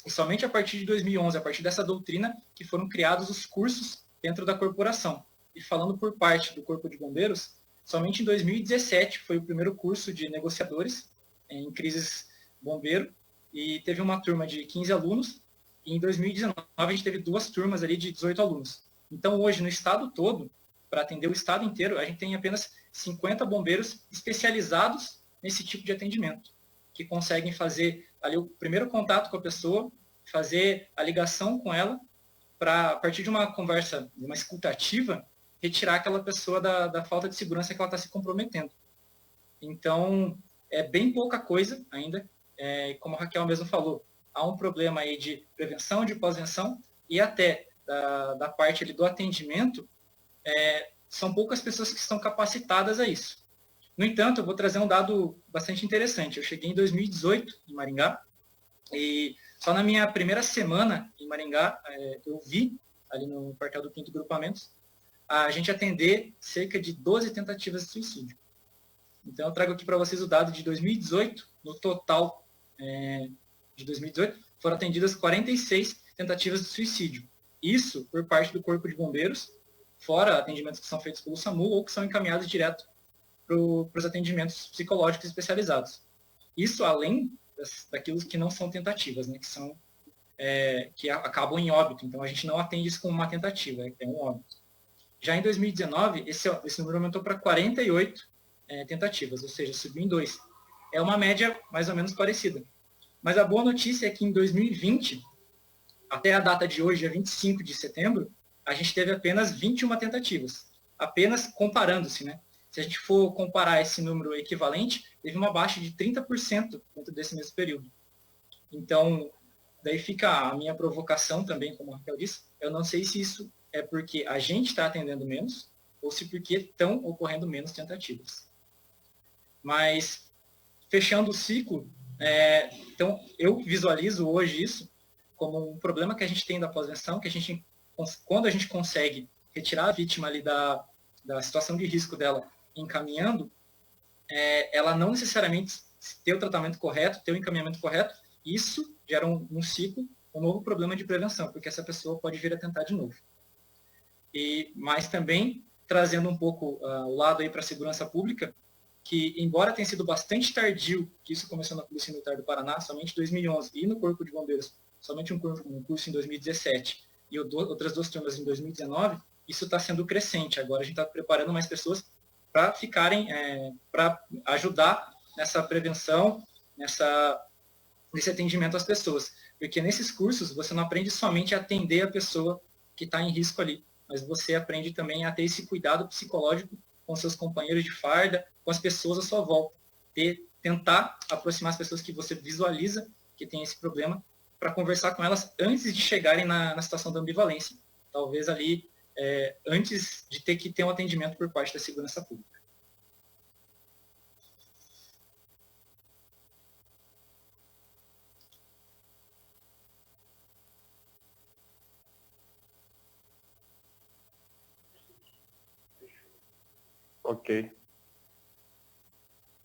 E somente a partir de 2011, a partir dessa doutrina, que foram criados os cursos dentro da corporação. E falando por parte do Corpo de Bombeiros, somente em 2017 foi o primeiro curso de negociadores em crises bombeiro, e teve uma turma de 15 alunos, e em 2019 a gente teve 2 turmas ali de 18 alunos. Então, hoje, no estado todo, para atender o estado inteiro, a gente tem apenas 50 bombeiros especializados nesse tipo de atendimento, que conseguem fazer ali o primeiro contato com a pessoa, fazer a ligação com ela, para, a partir de uma conversa, de uma escuta ativa, retirar aquela pessoa da falta de segurança que ela está se comprometendo. Então, é bem pouca coisa ainda, como a Raquel mesmo falou, há um problema aí de prevenção, de pós-venção, e até da parte ali do atendimento, são poucas pessoas que estão capacitadas a isso. No entanto, eu vou trazer um dado bastante interessante. Eu cheguei em 2018 em Maringá, e só na minha primeira semana em Maringá, eu vi, ali no quartel do 5º Grupamentos, a gente atender cerca de 12 tentativas de suicídio. Então, eu trago aqui para vocês o dado de 2018, no total de 2018, foram atendidas 46 tentativas de suicídio. Isso por parte do Corpo de Bombeiros, fora atendimentos que são feitos pelo SAMU ou que são encaminhados direto para os atendimentos psicológicos especializados. Isso além daquilo que não são tentativas, né, que acabam em óbito. Então, a gente não atende isso como uma tentativa, é um óbito. Já em 2019, esse número aumentou para 48 tentativas, ou seja, subiu em 2. É uma média mais ou menos parecida. Mas a boa notícia é que em 2020, até a data de hoje, dia 25 de setembro, a gente teve apenas 21 tentativas. Apenas comparando-se, né? Se a gente for comparar esse número equivalente, teve uma baixa de 30% dentro desse mesmo período. Então, daí fica a minha provocação também, como a Raquel disse. Eu não sei se isso é porque a gente está atendendo menos ou se porque estão ocorrendo menos tentativas. Mas, fechando o ciclo, então, eu visualizo hoje isso como um problema que a gente tem da pós-venção, que quando a gente consegue retirar a vítima ali da situação de risco dela, encaminhando, ela não necessariamente ter o tratamento correto, ter o encaminhamento correto, isso gera um ciclo, um novo problema de prevenção, porque essa pessoa pode vir a tentar de novo. Mas também, trazendo um pouco o lado aí para a segurança pública, que embora tenha sido bastante tardio, que isso começou na Polícia Militar do Paraná, somente em 2011, e no Corpo de Bombeiros, somente um curso em 2017, e outras 2 turmas em 2019, isso está sendo crescente. Agora a gente está preparando mais pessoas para ficarem, para ajudar nessa prevenção, nesse atendimento às pessoas. Porque nesses cursos você não aprende somente a atender a pessoa que está em risco ali, mas você aprende também a ter esse cuidado psicológico com seus companheiros de farda, com as pessoas à sua volta. Tentar aproximar as pessoas que você visualiza que tem esse problema, para conversar com elas antes de chegarem na situação da ambivalência. Talvez ali, antes de ter que ter um atendimento por parte da segurança pública. Ok.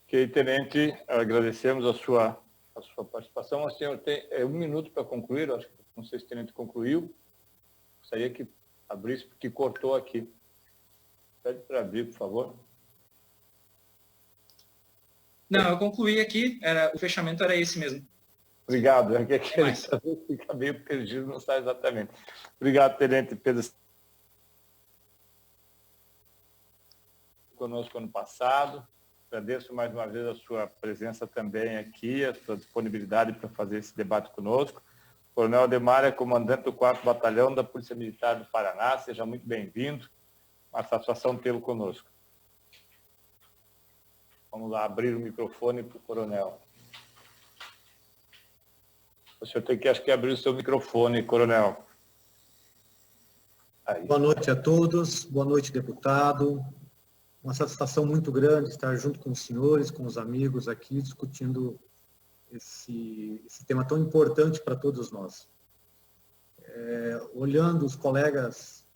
Ok, tenente, agradecemos a sua participação. O senhor tem 1 minuto para concluir, acho que não sei se o tenente concluiu. Gostaria que abrisse, porque cortou aqui. Pede para abrir, por favor. Não, eu concluí aqui, o fechamento era esse mesmo. Obrigado, é que aquele fica meio perdido, não sabe exatamente. Obrigado, tenente Pedro. Conosco ano passado. Agradeço mais uma vez a sua presença também aqui, a sua disponibilidade para fazer esse debate conosco. Coronel Ademar, comandante do 4º Batalhão da Polícia Militar do Paraná, seja muito bem-vindo. Uma satisfação tê-lo conosco. Vamos lá, abrir o microfone para o coronel. O senhor tem que, acho que, abrir o seu microfone, coronel. Aí. Boa noite a todos, boa noite, deputado. Uma satisfação muito grande estar junto com os senhores, com os amigos aqui, discutindo esse tema tão importante para todos nós. Olhando os colegas,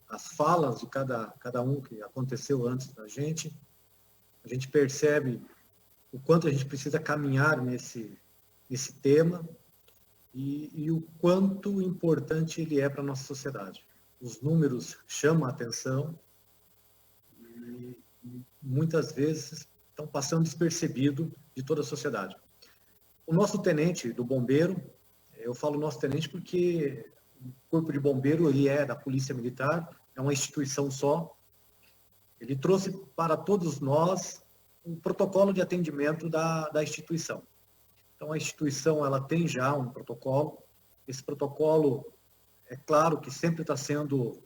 as falas de cada um que aconteceu antes da gente, a gente percebe o quanto a gente precisa caminhar nesse tema e o quanto importante ele é para a nossa sociedade. Os números chamam a atenção, muitas vezes estão passando despercebido de toda a sociedade. O nosso tenente do bombeiro, eu falo nosso tenente porque o Corpo de Bombeiro ele é da Polícia Militar, é uma instituição só. Ele trouxe para todos nós um protocolo de atendimento da instituição. Então, a instituição ela tem já um protocolo. Esse protocolo, é claro que sempre está sendo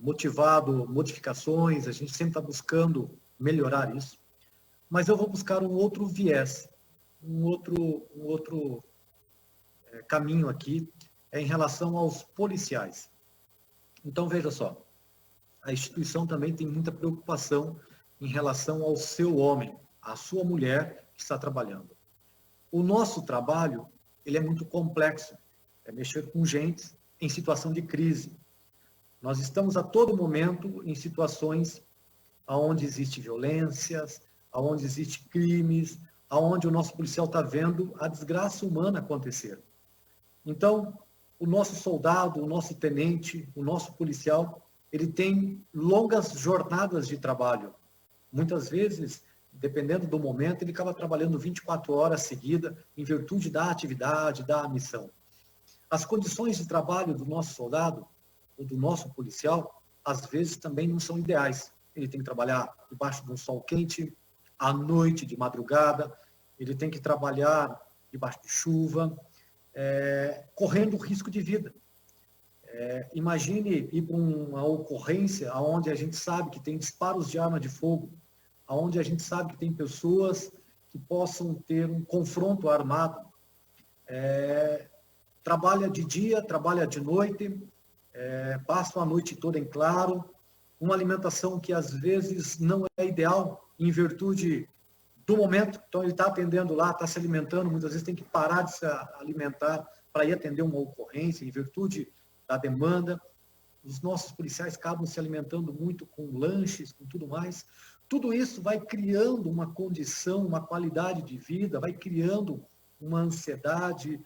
motivado, modificações, a gente sempre está buscando melhorar isso. Mas eu vou buscar um outro viés, um outro caminho aqui, em relação aos policiais. Então, veja só, a instituição também tem muita preocupação em relação ao seu homem, à sua mulher que está trabalhando. O nosso trabalho, ele é muito complexo, é mexer com gente em situação de crise. Nós estamos a todo momento em situações onde existe violências, onde existe crimes, onde o nosso policial está vendo a desgraça humana acontecer. Então, o nosso soldado, o nosso tenente, o nosso policial, ele tem longas jornadas de trabalho. Muitas vezes, dependendo do momento, ele acaba trabalhando 24 horas seguidas em virtude da atividade, da missão. As condições de trabalho do nosso soldado, ou do nosso policial, às vezes também não são ideais. Ele tem que trabalhar debaixo de um sol quente, à noite, de madrugada, ele tem que trabalhar debaixo de chuva, correndo risco de vida. Imagine ir para uma ocorrência onde a gente sabe que tem disparos de arma de fogo, onde a gente sabe que tem pessoas que possam ter um confronto armado. Trabalha de dia, trabalha de noite, passa a noite toda em claro, uma alimentação que às vezes não é ideal em virtude do momento. Então ele está atendendo lá, está se alimentando, muitas vezes tem que parar de se alimentar para ir atender uma ocorrência em virtude da demanda. Os nossos policiais acabam se alimentando muito com lanches, com tudo mais. Tudo isso vai criando uma condição, uma qualidade de vida, vai criando uma ansiedade,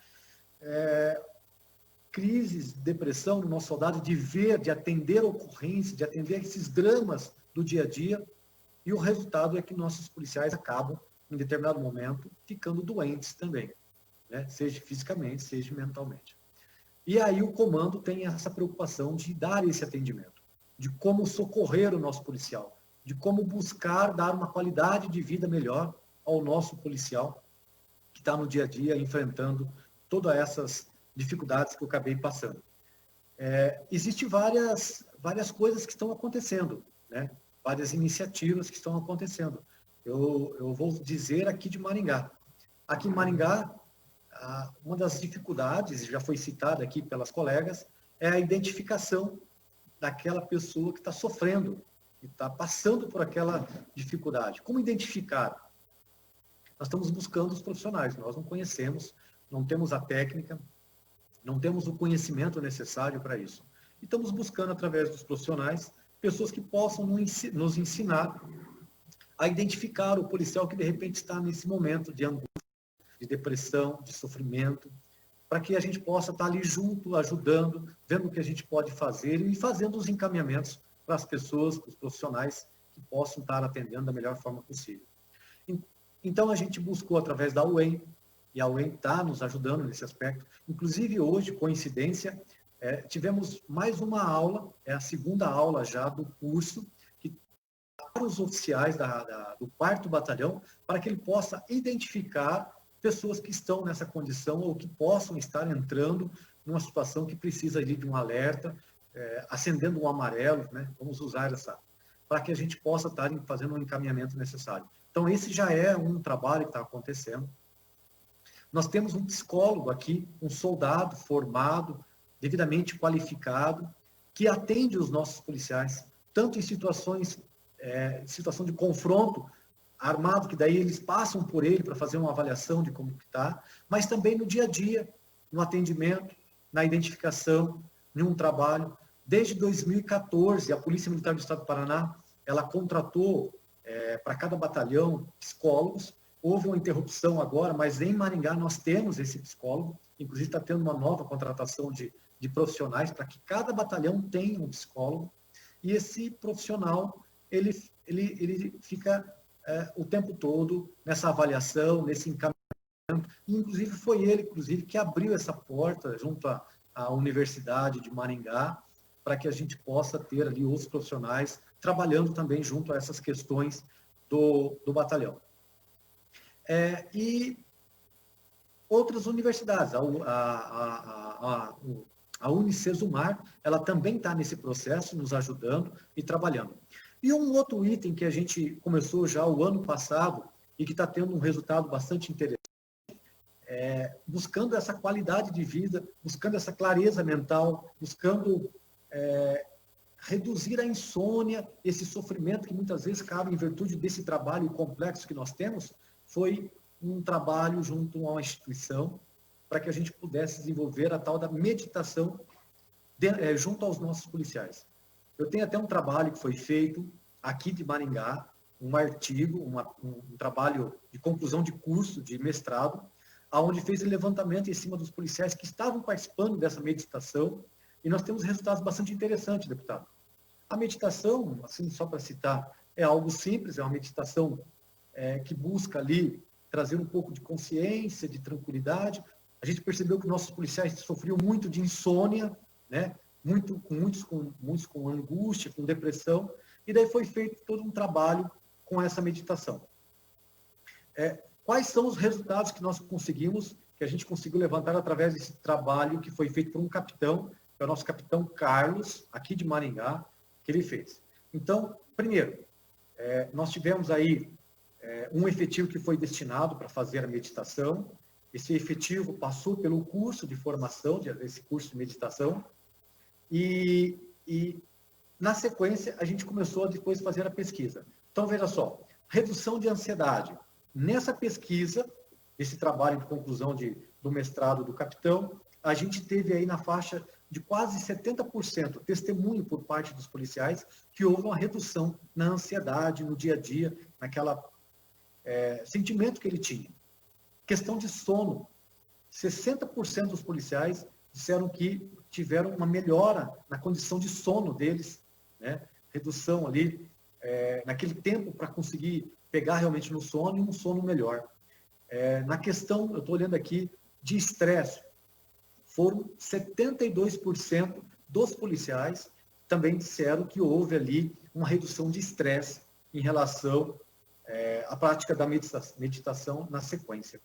crises, depressão no nosso soldado, de ver, de atender ocorrências, de atender esses dramas do dia a dia, e o resultado é que nossos policiais acabam, em determinado momento, ficando doentes também, né? Seja fisicamente, seja mentalmente. E aí o comando tem essa preocupação de dar esse atendimento, de como socorrer o nosso policial, de como buscar dar uma qualidade de vida melhor ao nosso policial, que está no dia a dia enfrentando todas essas dificuldades que eu acabei passando. Existem várias coisas que estão acontecendo, né? Várias iniciativas que estão acontecendo. Eu vou dizer aqui de Maringá. Aqui em Maringá, uma das dificuldades, já foi citada aqui pelas colegas, é a identificação daquela pessoa que está sofrendo, que está passando por aquela dificuldade. Como identificar? Nós estamos buscando os profissionais, nós não conhecemos, não temos a técnica, não temos o conhecimento necessário para isso. E estamos buscando, através dos profissionais, pessoas que possam nos ensinar a identificar o policial que, de repente, está nesse momento de angústia, de depressão, de sofrimento, para que a gente possa estar ali junto, ajudando, vendo o que a gente pode fazer e fazendo os encaminhamentos para as pessoas, para os profissionais que possam estar atendendo da melhor forma possível. Então, a gente buscou através da UEM, e a UEM está nos ajudando nesse aspecto. Inclusive, hoje, coincidência, tivemos mais uma aula, é a segunda aula já do curso, que para os oficiais do 4º Batalhão, para que ele possa identificar pessoas que estão nessa condição ou que possam estar entrando numa situação que precisa de um alerta, acendendo um amarelo, né? Vamos usar para que a gente possa estar fazendo um encaminhamento necessário. Então, esse já é um trabalho que está acontecendo. Nós temos um psicólogo aqui, um soldado formado, devidamente qualificado, que atende os nossos policiais, tanto em situação de confronto armado, que daí eles passam por ele para fazer uma avaliação de como está, mas também no dia a dia, no atendimento, na identificação, em um trabalho. Desde 2014, a Polícia Militar do Estado do Paraná, ela contratou para cada batalhão psicólogos. Houve uma interrupção agora, mas em Maringá nós temos esse psicólogo, inclusive está tendo uma nova contratação de profissionais para que cada batalhão tenha um psicólogo, e esse profissional, ele fica o tempo todo nessa avaliação, nesse encaminhamento, e, inclusive, foi ele, que abriu essa porta junto à Universidade de Maringá, para que a gente possa ter ali outros profissionais trabalhando também junto a essas questões do batalhão. E outras universidades, a Unicesumar, ela também está nesse processo, nos ajudando e trabalhando. E um outro item que a gente começou já o ano passado e que está tendo um resultado bastante interessante, buscando essa qualidade de vida, buscando essa clareza mental, buscando reduzir a insônia, esse sofrimento que muitas vezes cabe em virtude desse trabalho complexo que nós temos, foi um trabalho junto a uma instituição para que a gente pudesse desenvolver a tal da meditação junto aos nossos policiais. Eu tenho até um trabalho que foi feito aqui de Maringá, um artigo, um trabalho de conclusão de curso, de mestrado, onde fez o levantamento em cima dos policiais que estavam participando dessa meditação, e nós temos resultados bastante interessantes, deputado. A meditação, assim, só para citar, é algo simples, é uma meditação que busca ali trazer um pouco de consciência, de tranquilidade. A gente percebeu que nossos policiais sofriam muito de insônia, né? Muitos com angústia, com depressão, e daí foi feito todo um trabalho com essa meditação. Quais são os resultados que nós conseguimos, que a gente conseguiu levantar através desse trabalho que foi feito por um capitão, que é o nosso capitão Carlos, aqui de Maringá, que ele fez? Então, primeiro, nós tivemos aí um efetivo que foi destinado para fazer a meditação. Esse efetivo passou pelo curso de formação, esse curso de meditação, e na sequência, a gente começou a depois fazer a pesquisa. Então, veja só, redução de ansiedade. Nessa pesquisa, esse trabalho de conclusão do mestrado do capitão, a gente teve aí na faixa de quase 70% testemunho por parte dos policiais que houve uma redução na ansiedade, no dia a dia, naquela sentimento que ele tinha. Questão de sono. 60% dos policiais disseram que tiveram uma melhora na condição de sono deles, né? Redução ali, naquele tempo para conseguir pegar realmente no sono e um sono melhor. Na questão, eu estou olhando aqui, de estresse, foram 72% dos policiais também disseram que houve ali uma redução de estresse em relação à prática da meditação na sequência.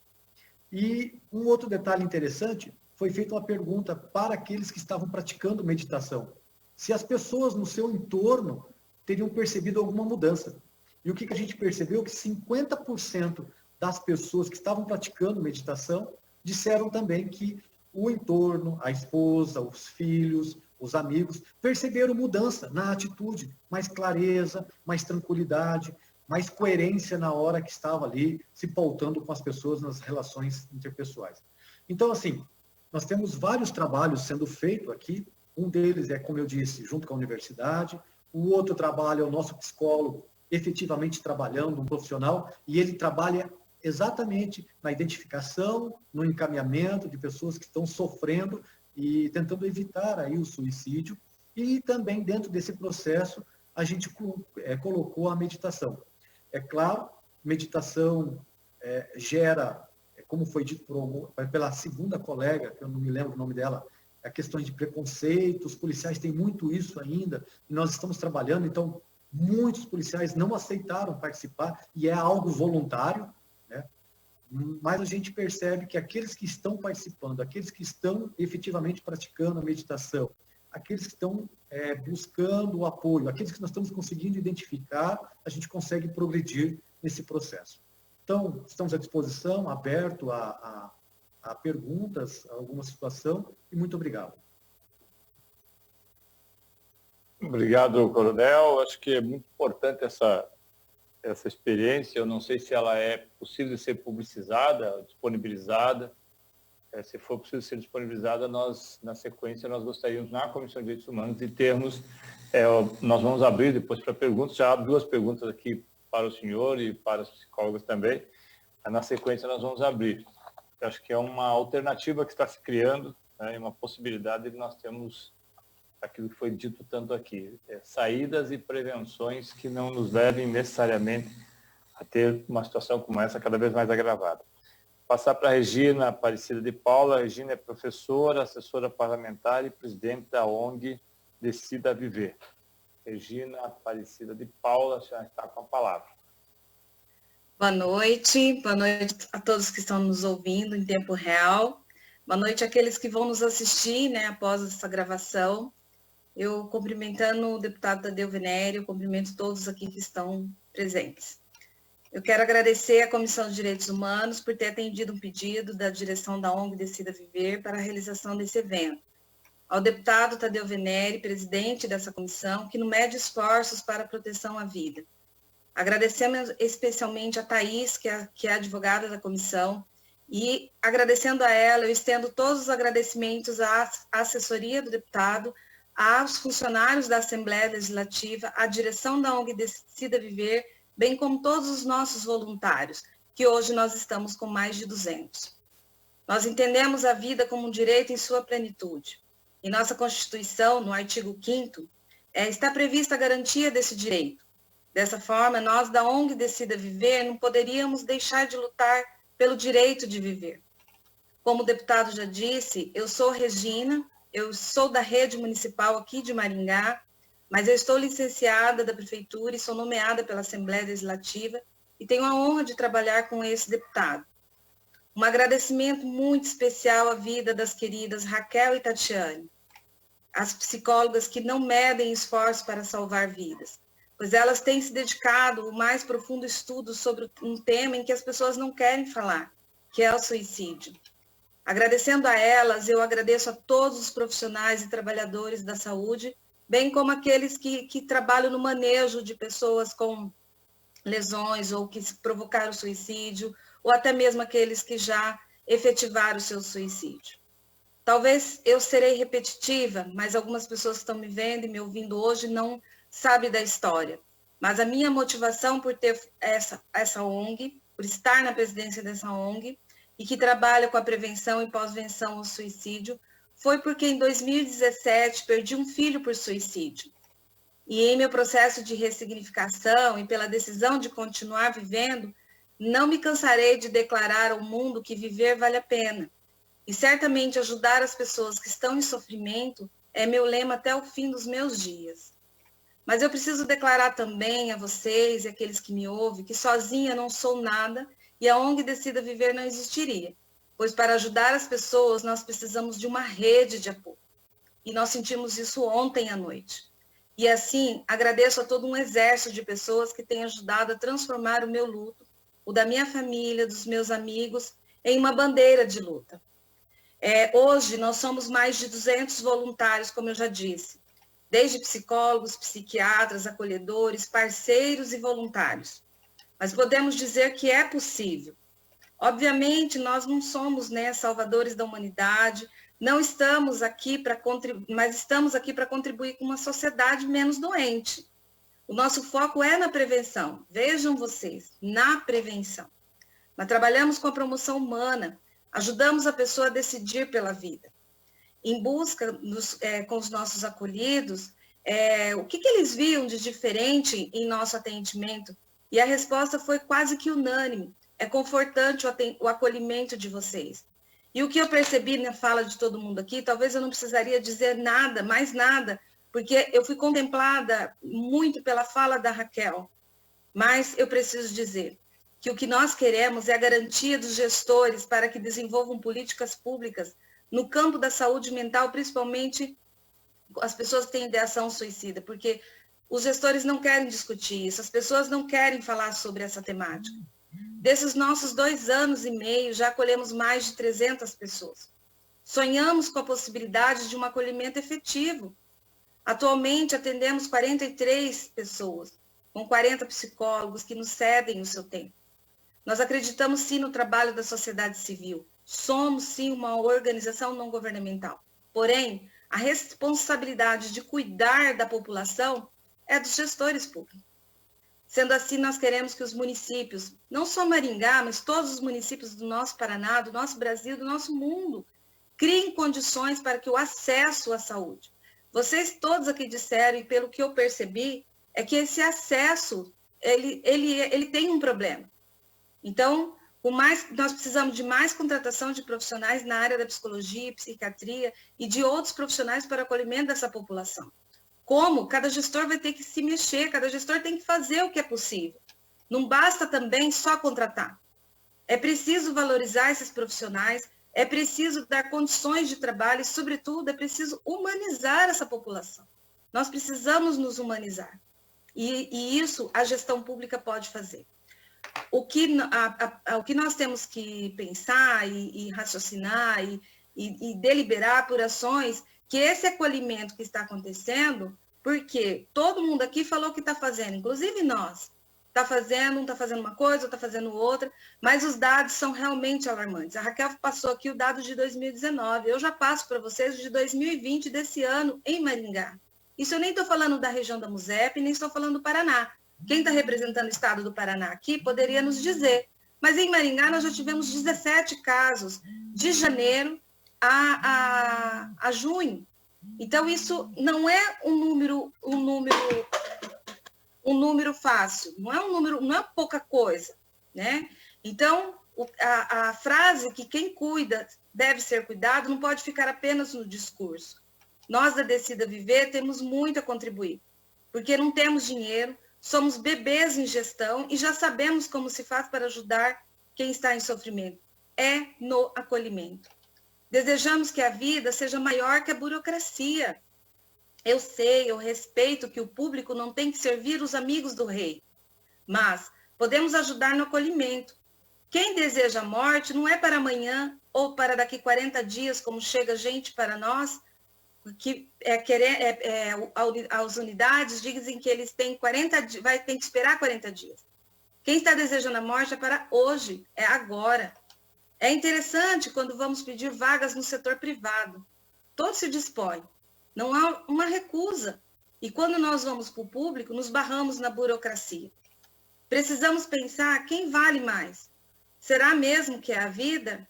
E um outro detalhe interessante, foi feita uma pergunta para aqueles que estavam praticando meditação, se as pessoas no seu entorno teriam percebido alguma mudança. E o que a gente percebeu? Que 50% das pessoas que estavam praticando meditação disseram também que o entorno, a esposa, os filhos, os amigos, perceberam mudança na atitude, mais clareza, mais tranquilidade, mais coerência na hora que estava ali se pautando com as pessoas nas relações interpessoais. Então, assim, nós temos vários trabalhos sendo feitos aqui. Um deles é, como eu disse, junto com a universidade. O outro trabalho é o nosso psicólogo efetivamente trabalhando, um profissional, e ele trabalha exatamente na identificação, no encaminhamento de pessoas que estão sofrendo e tentando evitar aí o suicídio. E também dentro desse processo a gente colocou a meditação. É claro, meditação gera, como foi dito pela segunda colega, que eu não me lembro o nome dela, a questões de preconceito, os policiais têm muito isso ainda, e nós estamos trabalhando, então muitos policiais não aceitaram participar, e é algo voluntário, né? Mas a gente percebe que aqueles que estão participando, aqueles que estão efetivamente praticando a meditação, aqueles que estão buscando o apoio, aqueles que nós estamos conseguindo identificar, a gente consegue progredir nesse processo. Então, estamos à disposição, aberto a perguntas, a alguma situação, e muito obrigado. Obrigado, coronel. Acho que é muito importante essa experiência. Eu não sei se ela é possível de ser publicizada, disponibilizada. Se for possível ser disponibilizada, nós, na sequência, nós gostaríamos, na Comissão de Direitos Humanos, de termos, nós vamos abrir depois para perguntas, já há duas perguntas aqui para o senhor e para os psicólogos também. Na sequência, nós vamos abrir. Eu acho que é uma alternativa que está se criando, né, uma possibilidade de nós termos aquilo que foi dito tanto aqui, saídas e prevenções que não nos levem necessariamente a ter uma situação como essa cada vez mais agravada. Passar para a Regina Aparecida de Paula. A Regina é professora, assessora parlamentar e presidente da ONG Decida Viver. Regina Aparecida de Paula, já está com a palavra. Boa noite a todos que estão nos ouvindo em tempo real. Boa noite àqueles que vão nos assistir, né, após essa gravação. Eu, cumprimentando o deputado Tadeu Venério, cumprimento todos aqui que estão presentes. Eu quero agradecer à Comissão de Direitos Humanos por ter atendido um pedido da direção da ONG Decida Viver para a realização desse evento. Ao deputado Tadeu Venério, presidente dessa comissão, que não mede esforços para a proteção à vida. Agradecemos especialmente a Thaís, que é advogada da comissão, e agradecendo a ela, eu estendo todos os agradecimentos à assessoria do deputado, aos funcionários da Assembleia Legislativa, à direção da ONG Decida Viver, bem como todos os nossos voluntários, que hoje nós estamos com mais de 200. Nós entendemos a vida como um direito em sua plenitude. Em nossa Constituição, no artigo 5º, está prevista a garantia desse direito. Dessa forma, nós da ONG Decida Viver não poderíamos deixar de lutar pelo direito de viver. Como o deputado já disse, eu sou Regina, eu sou da rede municipal aqui de Maringá, mas eu estou licenciada da Prefeitura e sou nomeada pela Assembleia Legislativa e tenho a honra de trabalhar com esse deputado. Um agradecimento muito especial à vida das queridas Raquel e Tatiane, as psicólogas que não medem esforços para salvar vidas, pois elas têm se dedicado ao mais profundo estudo sobre um tema em que as pessoas não querem falar, que é o suicídio. Agradecendo a elas, eu agradeço a todos os profissionais e trabalhadores da saúde, bem como aqueles que trabalham no manejo de pessoas com lesões ou que provocaram suicídio, ou até mesmo aqueles que já efetivaram o seu suicídio. Talvez eu serei repetitiva, mas algumas pessoas que estão me vendo e me ouvindo hoje não sabem da história. Mas a minha motivação por ter essa ONG, por estar na presidência dessa ONG, e que trabalha com a prevenção e pós-venção ao suicídio, foi porque em 2017 perdi um filho por suicídio. E em meu processo de ressignificação e pela decisão de continuar vivendo, não me cansarei de declarar ao mundo que viver vale a pena. E certamente ajudar as pessoas que estão em sofrimento é meu lema até o fim dos meus dias. Mas eu preciso declarar também a vocês e aqueles que me ouvem que sozinha não sou nada e a ONG Decida Viver não existiria, pois para ajudar as pessoas nós precisamos de uma rede de apoio. E nós sentimos isso ontem à noite. E assim, agradeço a todo um exército de pessoas que têm ajudado a transformar o meu luto, o da minha família, dos meus amigos, em uma bandeira de luta. Hoje nós somos mais de 200 voluntários, como eu já disse, desde psicólogos, psiquiatras, acolhedores, parceiros e voluntários. Mas podemos dizer que é possível. Obviamente, nós não somos, salvadores da humanidade, não estamos aqui para contribuir, mas estamos aqui para contribuir com uma sociedade menos doente. O nosso foco é na prevenção, vejam vocês, na prevenção. Mas trabalhamos com a promoção humana, ajudamos a pessoa a decidir pela vida. Em busca com os nossos acolhidos, o que eles viam de diferente em nosso atendimento? E a resposta foi quase que unânime. É confortante o acolhimento de vocês. E o que eu percebi na fala de todo mundo aqui, talvez eu não precisaria dizer nada, mais nada, porque eu fui contemplada muito pela fala da Raquel. Mas eu preciso dizer que o que nós queremos é a garantia dos gestores para que desenvolvam políticas públicas no campo da saúde mental, principalmente as pessoas que têm ideação suicida, porque os gestores não querem discutir isso, as pessoas não querem falar sobre essa temática. Desses nossos 2 anos e meio, já acolhemos mais de 300 pessoas. Sonhamos com a possibilidade de um acolhimento efetivo. Atualmente, atendemos 43 pessoas, com 40 psicólogos que nos cedem o seu tempo. Nós acreditamos, sim, no trabalho da sociedade civil. Somos, sim, uma organização não governamental. Porém, a responsabilidade de cuidar da população é dos gestores públicos. Sendo assim, nós queremos que os municípios, não só Maringá, mas todos os municípios do nosso Paraná, do nosso Brasil, do nosso mundo, criem condições para que o acesso à saúde. Vocês todos aqui disseram, e pelo que eu percebi, é que esse acesso, ele tem um problema. Então, Nós precisamos de mais contratação de profissionais na área da psicologia, psiquiatria e de outros profissionais para o acolhimento dessa população. Como? Cada gestor vai ter que se mexer, cada gestor tem que fazer o que é possível. Não basta também só contratar. É preciso valorizar esses profissionais, é preciso dar condições de trabalho e, sobretudo, é preciso humanizar essa população. Nós precisamos nos humanizar. E isso a gestão pública pode fazer. O que nós temos que pensar e raciocinar e deliberar por ações, que esse acolhimento que está acontecendo, porque todo mundo aqui falou que está fazendo, inclusive nós, está fazendo, um está fazendo uma coisa, outro está fazendo outra, mas os dados são realmente alarmantes. A Raquel passou aqui o dado de 2019, eu já passo para vocês o de 2020, desse ano, em Maringá. Isso eu nem estou falando da região da MUSEP, nem estou falando do Paraná. Quem está representando o estado do Paraná aqui poderia nos dizer. Mas em Maringá nós já tivemos 17 casos de janeiro a junho. Então isso não é um número fácil, não é pouca coisa, né? Então a frase que quem cuida deve ser cuidado não pode ficar apenas no discurso. Nós da Decida Viver temos muito a contribuir, porque não temos dinheiro, somos bebês em gestão e já sabemos como se faz para ajudar quem está em sofrimento. É no acolhimento. Desejamos que a vida seja maior que a burocracia. Eu sei, eu respeito que o público não tem que servir os amigos do rei, mas podemos ajudar no acolhimento. Quem deseja a morte não é para amanhã ou para daqui 40 dias, como chega gente para nós, que as unidades dizem que eles têm 40 dias, vai ter que esperar 40 dias. Quem está desejando a morte é para hoje, é agora. É interessante quando vamos pedir vagas no setor privado. Todos se dispõem. Não há uma recusa. E quando nós vamos para o público, nos barramos na burocracia. Precisamos pensar quem vale mais. Será mesmo que é a vida?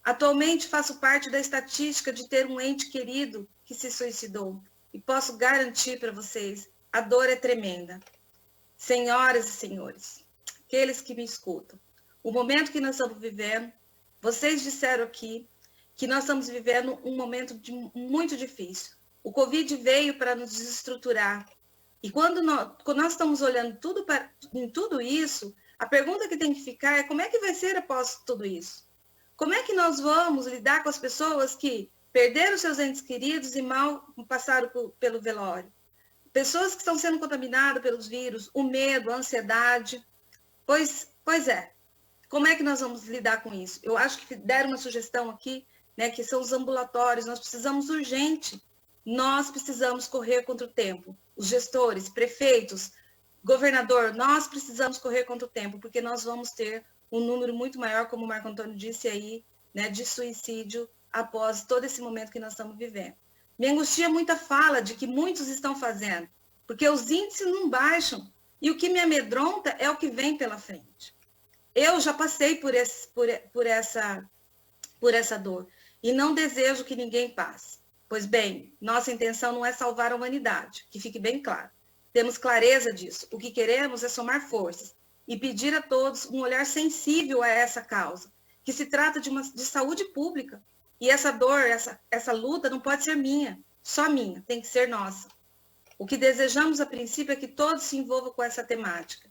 Atualmente faço parte da estatística de ter um ente querido que se suicidou. E posso garantir para vocês, a dor é tremenda. Senhoras e senhores, aqueles que me escutam, o momento que nós estamos vivendo, vocês disseram aqui que nós estamos vivendo um momento muito difícil. O Covid veio para nos desestruturar. E quando nós estamos olhando em tudo isso, a pergunta que tem que ficar é como é que vai ser após tudo isso? Como é que nós vamos lidar com as pessoas que perderam seus entes queridos e mal passaram pelo velório? Pessoas que estão sendo contaminadas pelos vírus, o medo, a ansiedade. Pois é. Como é que nós vamos lidar com isso? Eu acho que deram uma sugestão aqui, né, que são os ambulatórios. Nós precisamos urgente. Nós precisamos correr contra o tempo. Os gestores, prefeitos, governador, nós precisamos correr contra o tempo, porque nós vamos ter um número muito maior, como o Marco Antônio disse aí, né, de suicídio após todo esse momento que nós estamos vivendo. Me angustia muito a fala de que muitos estão fazendo, porque os índices não baixam, e o que me amedronta é o que vem pela frente. Eu já passei por essa dor, e não desejo que ninguém passe. Pois bem, nossa intenção não é salvar a humanidade, que fique bem claro. Temos clareza disso. O que queremos é somar forças e pedir a todos um olhar sensível a essa causa, que se trata de saúde pública. E essa dor, essa luta não pode ser minha, só minha, tem que ser nossa. O que desejamos a princípio é que todos se envolvam com essa temática.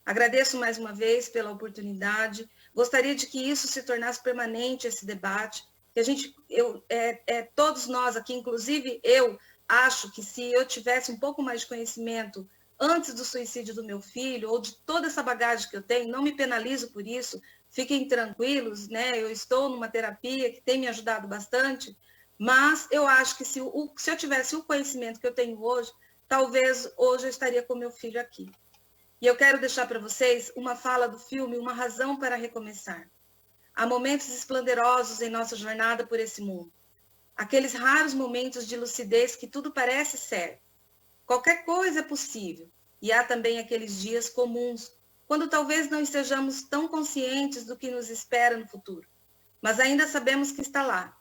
Agradeço mais uma vez pela oportunidade, gostaria de que isso se tornasse permanente, esse debate, que todos nós aqui, inclusive eu, acho que se eu tivesse um pouco mais de conhecimento antes do suicídio do meu filho, ou de toda essa bagagem que eu tenho, não me penalizo por isso, fiquem tranquilos, né? Eu estou numa terapia que tem me ajudado bastante, mas eu acho que se eu tivesse o conhecimento que eu tenho hoje, talvez hoje eu estaria com meu filho aqui. E eu quero deixar para vocês uma fala do filme Uma Razão para Recomeçar. Há momentos esplendorosos em nossa jornada por esse mundo. Aqueles raros momentos de lucidez que tudo parece certo. Qualquer coisa é possível. E há também aqueles dias comuns, quando talvez não estejamos tão conscientes do que nos espera no futuro, mas ainda sabemos que está lá.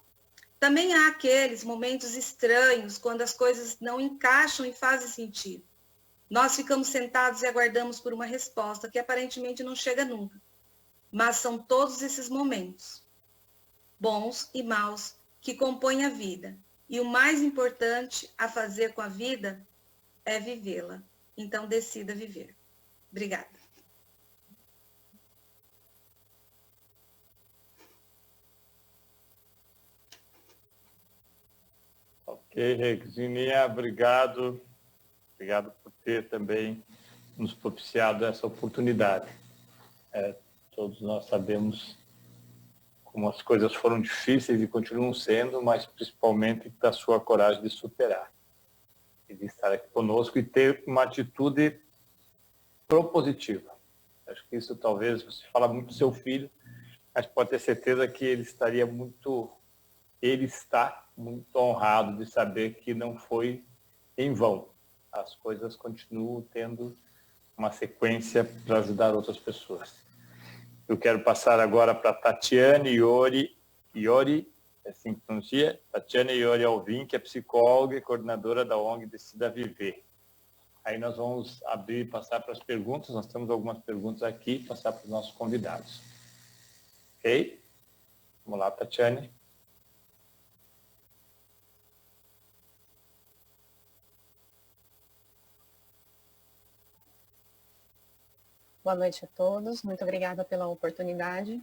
Também há aqueles momentos estranhos, quando as coisas não encaixam e fazem sentido. Nós ficamos sentados e aguardamos por uma resposta que aparentemente não chega nunca. mas são todos esses momentos, bons e maus, que compõem a vida. E o mais importante a fazer com a vida é vivê-la. Então, decida viver. Obrigada. Ok, Regininha, obrigado. Obrigado por ter também nos propiciado essa oportunidade. Todos nós sabemos como as coisas foram difíceis e continuam sendo, mas principalmente da sua coragem de superar. E de estar aqui conosco e ter uma atitude propositiva. Acho que isso talvez, você fala muito do seu filho, mas pode ter certeza que ele está muito honrado de saber que não foi em vão. As coisas continuam tendo uma sequência para ajudar outras pessoas. Eu quero passar agora para Tatiane Iori, é assim que pronuncia? Tatiane Iori Alvim, que é psicóloga e coordenadora da ONG Decida Viver. Aí nós vamos abrir e passar para as perguntas. Nós temos algumas perguntas aqui, passar para os nossos convidados. Ok? Vamos lá, Tatiane. Boa noite a todos, muito obrigada pela oportunidade.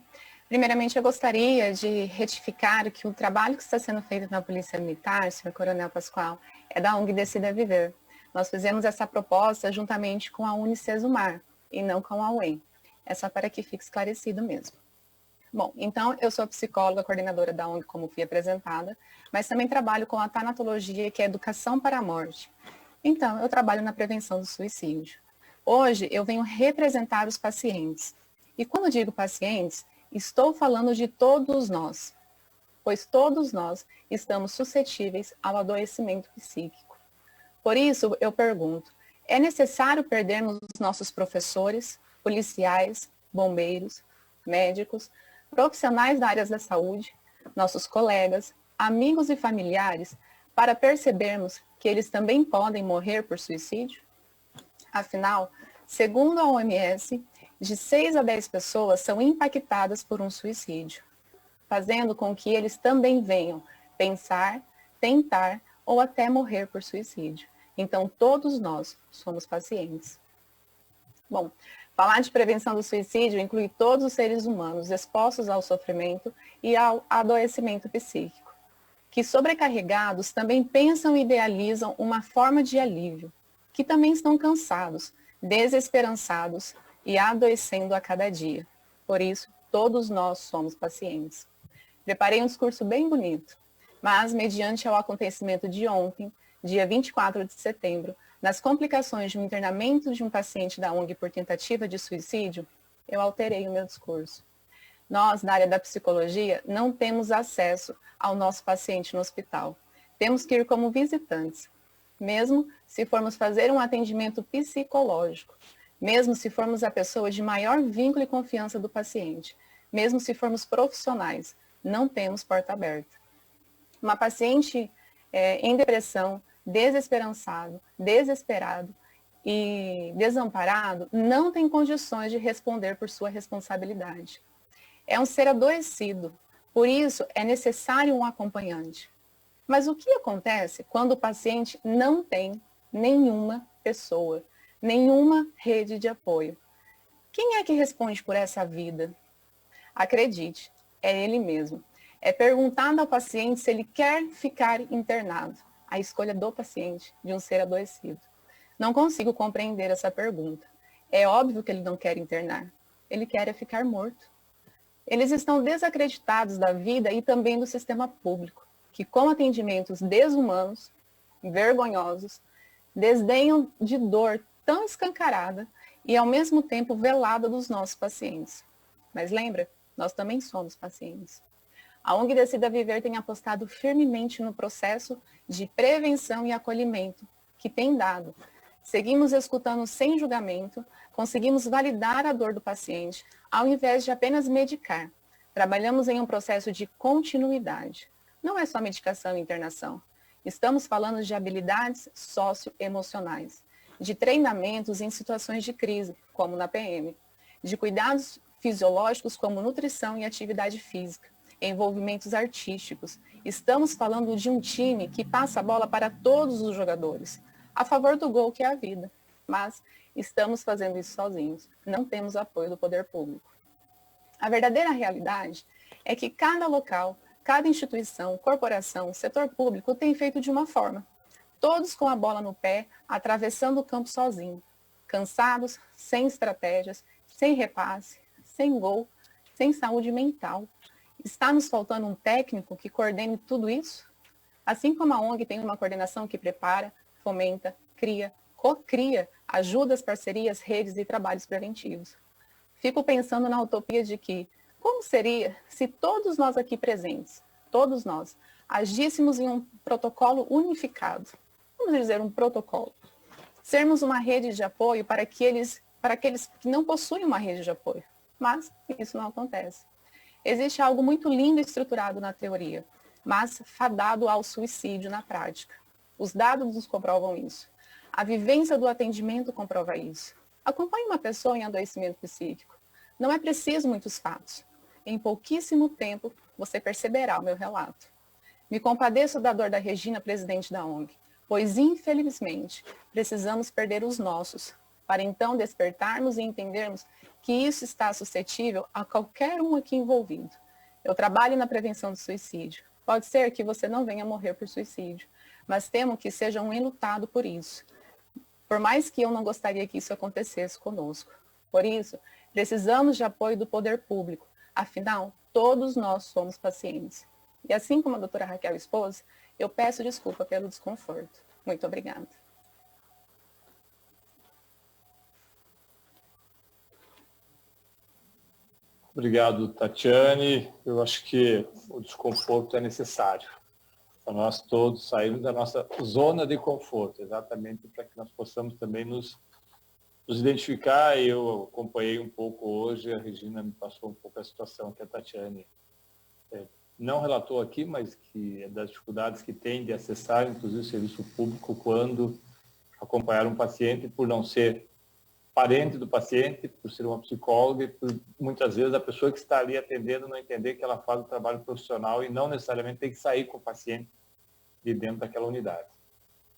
Primeiramente, eu gostaria de retificar que o trabalho que está sendo feito na Polícia Militar, senhor Coronel Pascoal, é da ONG Decida Viver. Nós fizemos essa proposta juntamente com a Unicesumar e não com a UEM. É só para que fique esclarecido mesmo. Bom, então eu sou psicóloga, coordenadora da ONG, como fui apresentada, mas também trabalho com a tanatologia, que é Educação para a Morte. Então, eu trabalho na prevenção do suicídio. Hoje, eu venho representar os pacientes. E quando digo pacientes, estou falando de todos nós, pois todos nós estamos suscetíveis ao adoecimento psíquico. Por isso, eu pergunto, é necessário perdermos os nossos professores, policiais, bombeiros, médicos, profissionais da área da saúde, nossos colegas, amigos e familiares, para percebermos que eles também podem morrer por suicídio? Afinal, segundo a OMS, de 6 a 10 pessoas são impactadas por um suicídio, fazendo com que eles também venham pensar, tentar ou até morrer por suicídio. Então, todos nós somos pacientes. Bom, falar de prevenção do suicídio inclui todos os seres humanos expostos ao sofrimento e ao adoecimento psíquico, que sobrecarregados também pensam e idealizam uma forma de alívio, que também estão cansados, desesperançados e adoecendo a cada dia. Por isso, todos nós somos pacientes. Preparei um discurso bem bonito, mas mediante o acontecimento de ontem, dia 24 de setembro, nas complicações de um internamento de um paciente da ONG por tentativa de suicídio, eu alterei o meu discurso. Nós, da área da psicologia, não temos acesso ao nosso paciente no hospital. Temos que ir como visitantes, mesmo se formos fazer um atendimento psicológico, mesmo se formos a pessoa de maior vínculo e confiança do paciente, mesmo se formos profissionais, não temos porta aberta. Uma paciente em depressão, desesperançado, desesperado e desamparado, não tem condições de responder por sua responsabilidade. É um ser adoecido, por isso é necessário um acompanhante. Mas o que acontece quando o paciente não tem nenhuma pessoa, nenhuma rede de apoio? Quem é que responde por essa vida? Acredite, é ele mesmo. É perguntado ao paciente se ele quer ficar internado. A escolha do paciente, de um ser adoecido. Não consigo compreender essa pergunta. É óbvio que ele não quer internar. Ele quer ficar morto. Eles estão desacreditados da vida e também do sistema público, que com atendimentos desumanos, vergonhosos, desdenham de dor tão escancarada e ao mesmo tempo velada dos nossos pacientes. Mas lembra, nós também somos pacientes. A ONG Decida Viver tem apostado firmemente no processo de prevenção e acolhimento que tem dado. Seguimos escutando sem julgamento, conseguimos validar a dor do paciente, ao invés de apenas medicar. Trabalhamos em um processo de continuidade. Não é só medicação e internação. Estamos falando de habilidades socioemocionais, de treinamentos em situações de crise, como na PM, de cuidados fisiológicos como nutrição e atividade física, envolvimentos artísticos. Estamos falando de um time que passa a bola para todos os jogadores, a favor do gol que é a vida. Mas estamos fazendo isso sozinhos, não temos apoio do poder público. A verdadeira realidade é que cada local, cada instituição, corporação, setor público tem feito de uma forma. Todos com a bola no pé, atravessando o campo sozinho, cansados, sem estratégias, sem repasse, sem gol, sem saúde mental. Está nos faltando um técnico que coordene tudo isso? Assim como a ONG tem uma coordenação que prepara, fomenta, cria, co-cria, ajuda as parcerias, redes e trabalhos preventivos. Fico pensando na utopia de que, como seria se todos nós aqui presentes, todos nós, agíssemos em um protocolo unificado? Vamos dizer, um protocolo. Sermos uma rede de apoio para aqueles que não possuem uma rede de apoio. Mas isso não acontece. Existe algo muito lindo e estruturado na teoria, mas fadado ao suicídio na prática. Os dados nos comprovam isso. A vivência do atendimento comprova isso. Acompanhe uma pessoa em adoecimento psíquico. Não é preciso muitos fatos. Em pouquíssimo tempo, você perceberá o meu relato. Me compadeço da dor da Regina, presidente da ONG, pois, infelizmente, precisamos perder os nossos, para então despertarmos e entendermos que isso está suscetível a qualquer um aqui envolvido. Eu trabalho na prevenção do suicídio. Pode ser que você não venha morrer por suicídio, mas temo que seja um enlutado por isso. Por mais que eu não gostaria que isso acontecesse conosco. Por isso, precisamos de apoio do poder público. Afinal, todos nós somos pacientes. E assim como a doutora Raquel expôs, eu peço desculpa pelo desconforto. Muito obrigada. Obrigado, Tatiane. Eu acho que o desconforto é necessário para nós todos sairmos da nossa zona de conforto, exatamente para que nós possamos também nos identificar. Eu acompanhei um pouco hoje, a Regina me passou um pouco a situação que a Tatiane não relatou aqui, mas que é das dificuldades que tem de acessar, inclusive, o serviço público quando acompanhar um paciente, por não ser parente do paciente, por ser uma psicóloga, e por, muitas vezes, a pessoa que está ali atendendo não entender que ela faz o trabalho profissional e não necessariamente tem que sair com o paciente de dentro daquela unidade.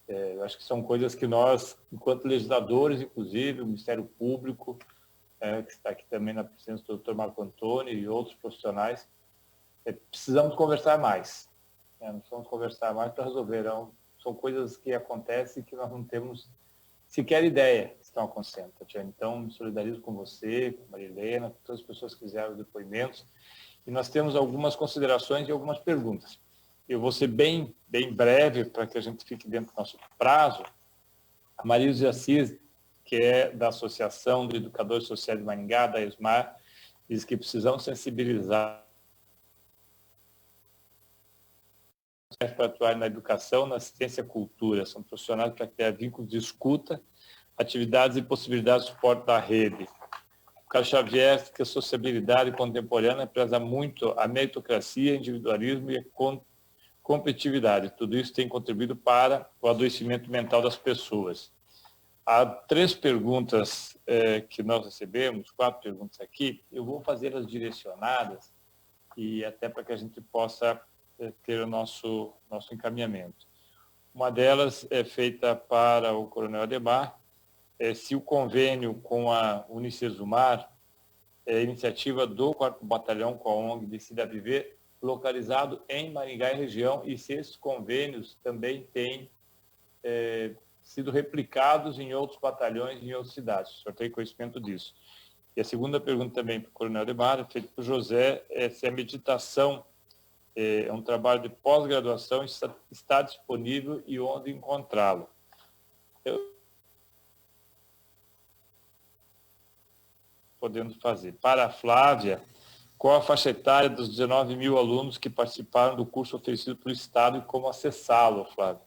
Eu acho que são coisas que nós, enquanto legisladores, inclusive, o Ministério Público, que está aqui também na presença do Dr. Marco Antônio e outros profissionais, precisamos conversar mais. Nós precisamos conversar mais para resolver. São coisas que acontecem que nós não temos sequer ideia que estão acontecendo, Tatiana. Então, me solidarizo com você, com a Marilena, com todas as pessoas que fizeram depoimentos. E nós temos algumas considerações e algumas perguntas. Eu vou ser bem breve para que a gente fique dentro do nosso prazo. A Maria de Assis, que é da Associação de Educadores Sociais de Maringá, da ESMAR, diz que precisamos sensibilizar para atuar na educação, na assistência e cultura. São profissionais para criar vínculos de escuta, atividades e possibilidades de suporte da rede. O Carlos Xavier, que a sociabilidade contemporânea preza muito a meritocracia, individualismo e a competitividade. Tudo isso tem contribuído para o adoecimento mental das pessoas. Há 3 perguntas que nós recebemos, 4 perguntas aqui. Eu vou fazê-las direcionadas e até para que a gente possa ter o nosso encaminhamento. Uma delas é feita para o Coronel Ademar, se o convênio com a Unicesumar, iniciativa do 4º Batalhão com a ONG Decida Viver, localizado em Maringá e região, e se esses convênios também têm sido replicados em outros batalhões, em outras cidades. O senhor tem conhecimento disso. E a segunda pergunta também para o Coronel Ademar, feita por José, se a meditação é um trabalho de pós-graduação, está disponível e onde encontrá-lo. Podemos fazer. Para a Flávia, qual a faixa etária dos 19 mil alunos que participaram do curso oferecido pelo Estado e como acessá-lo, Flávia?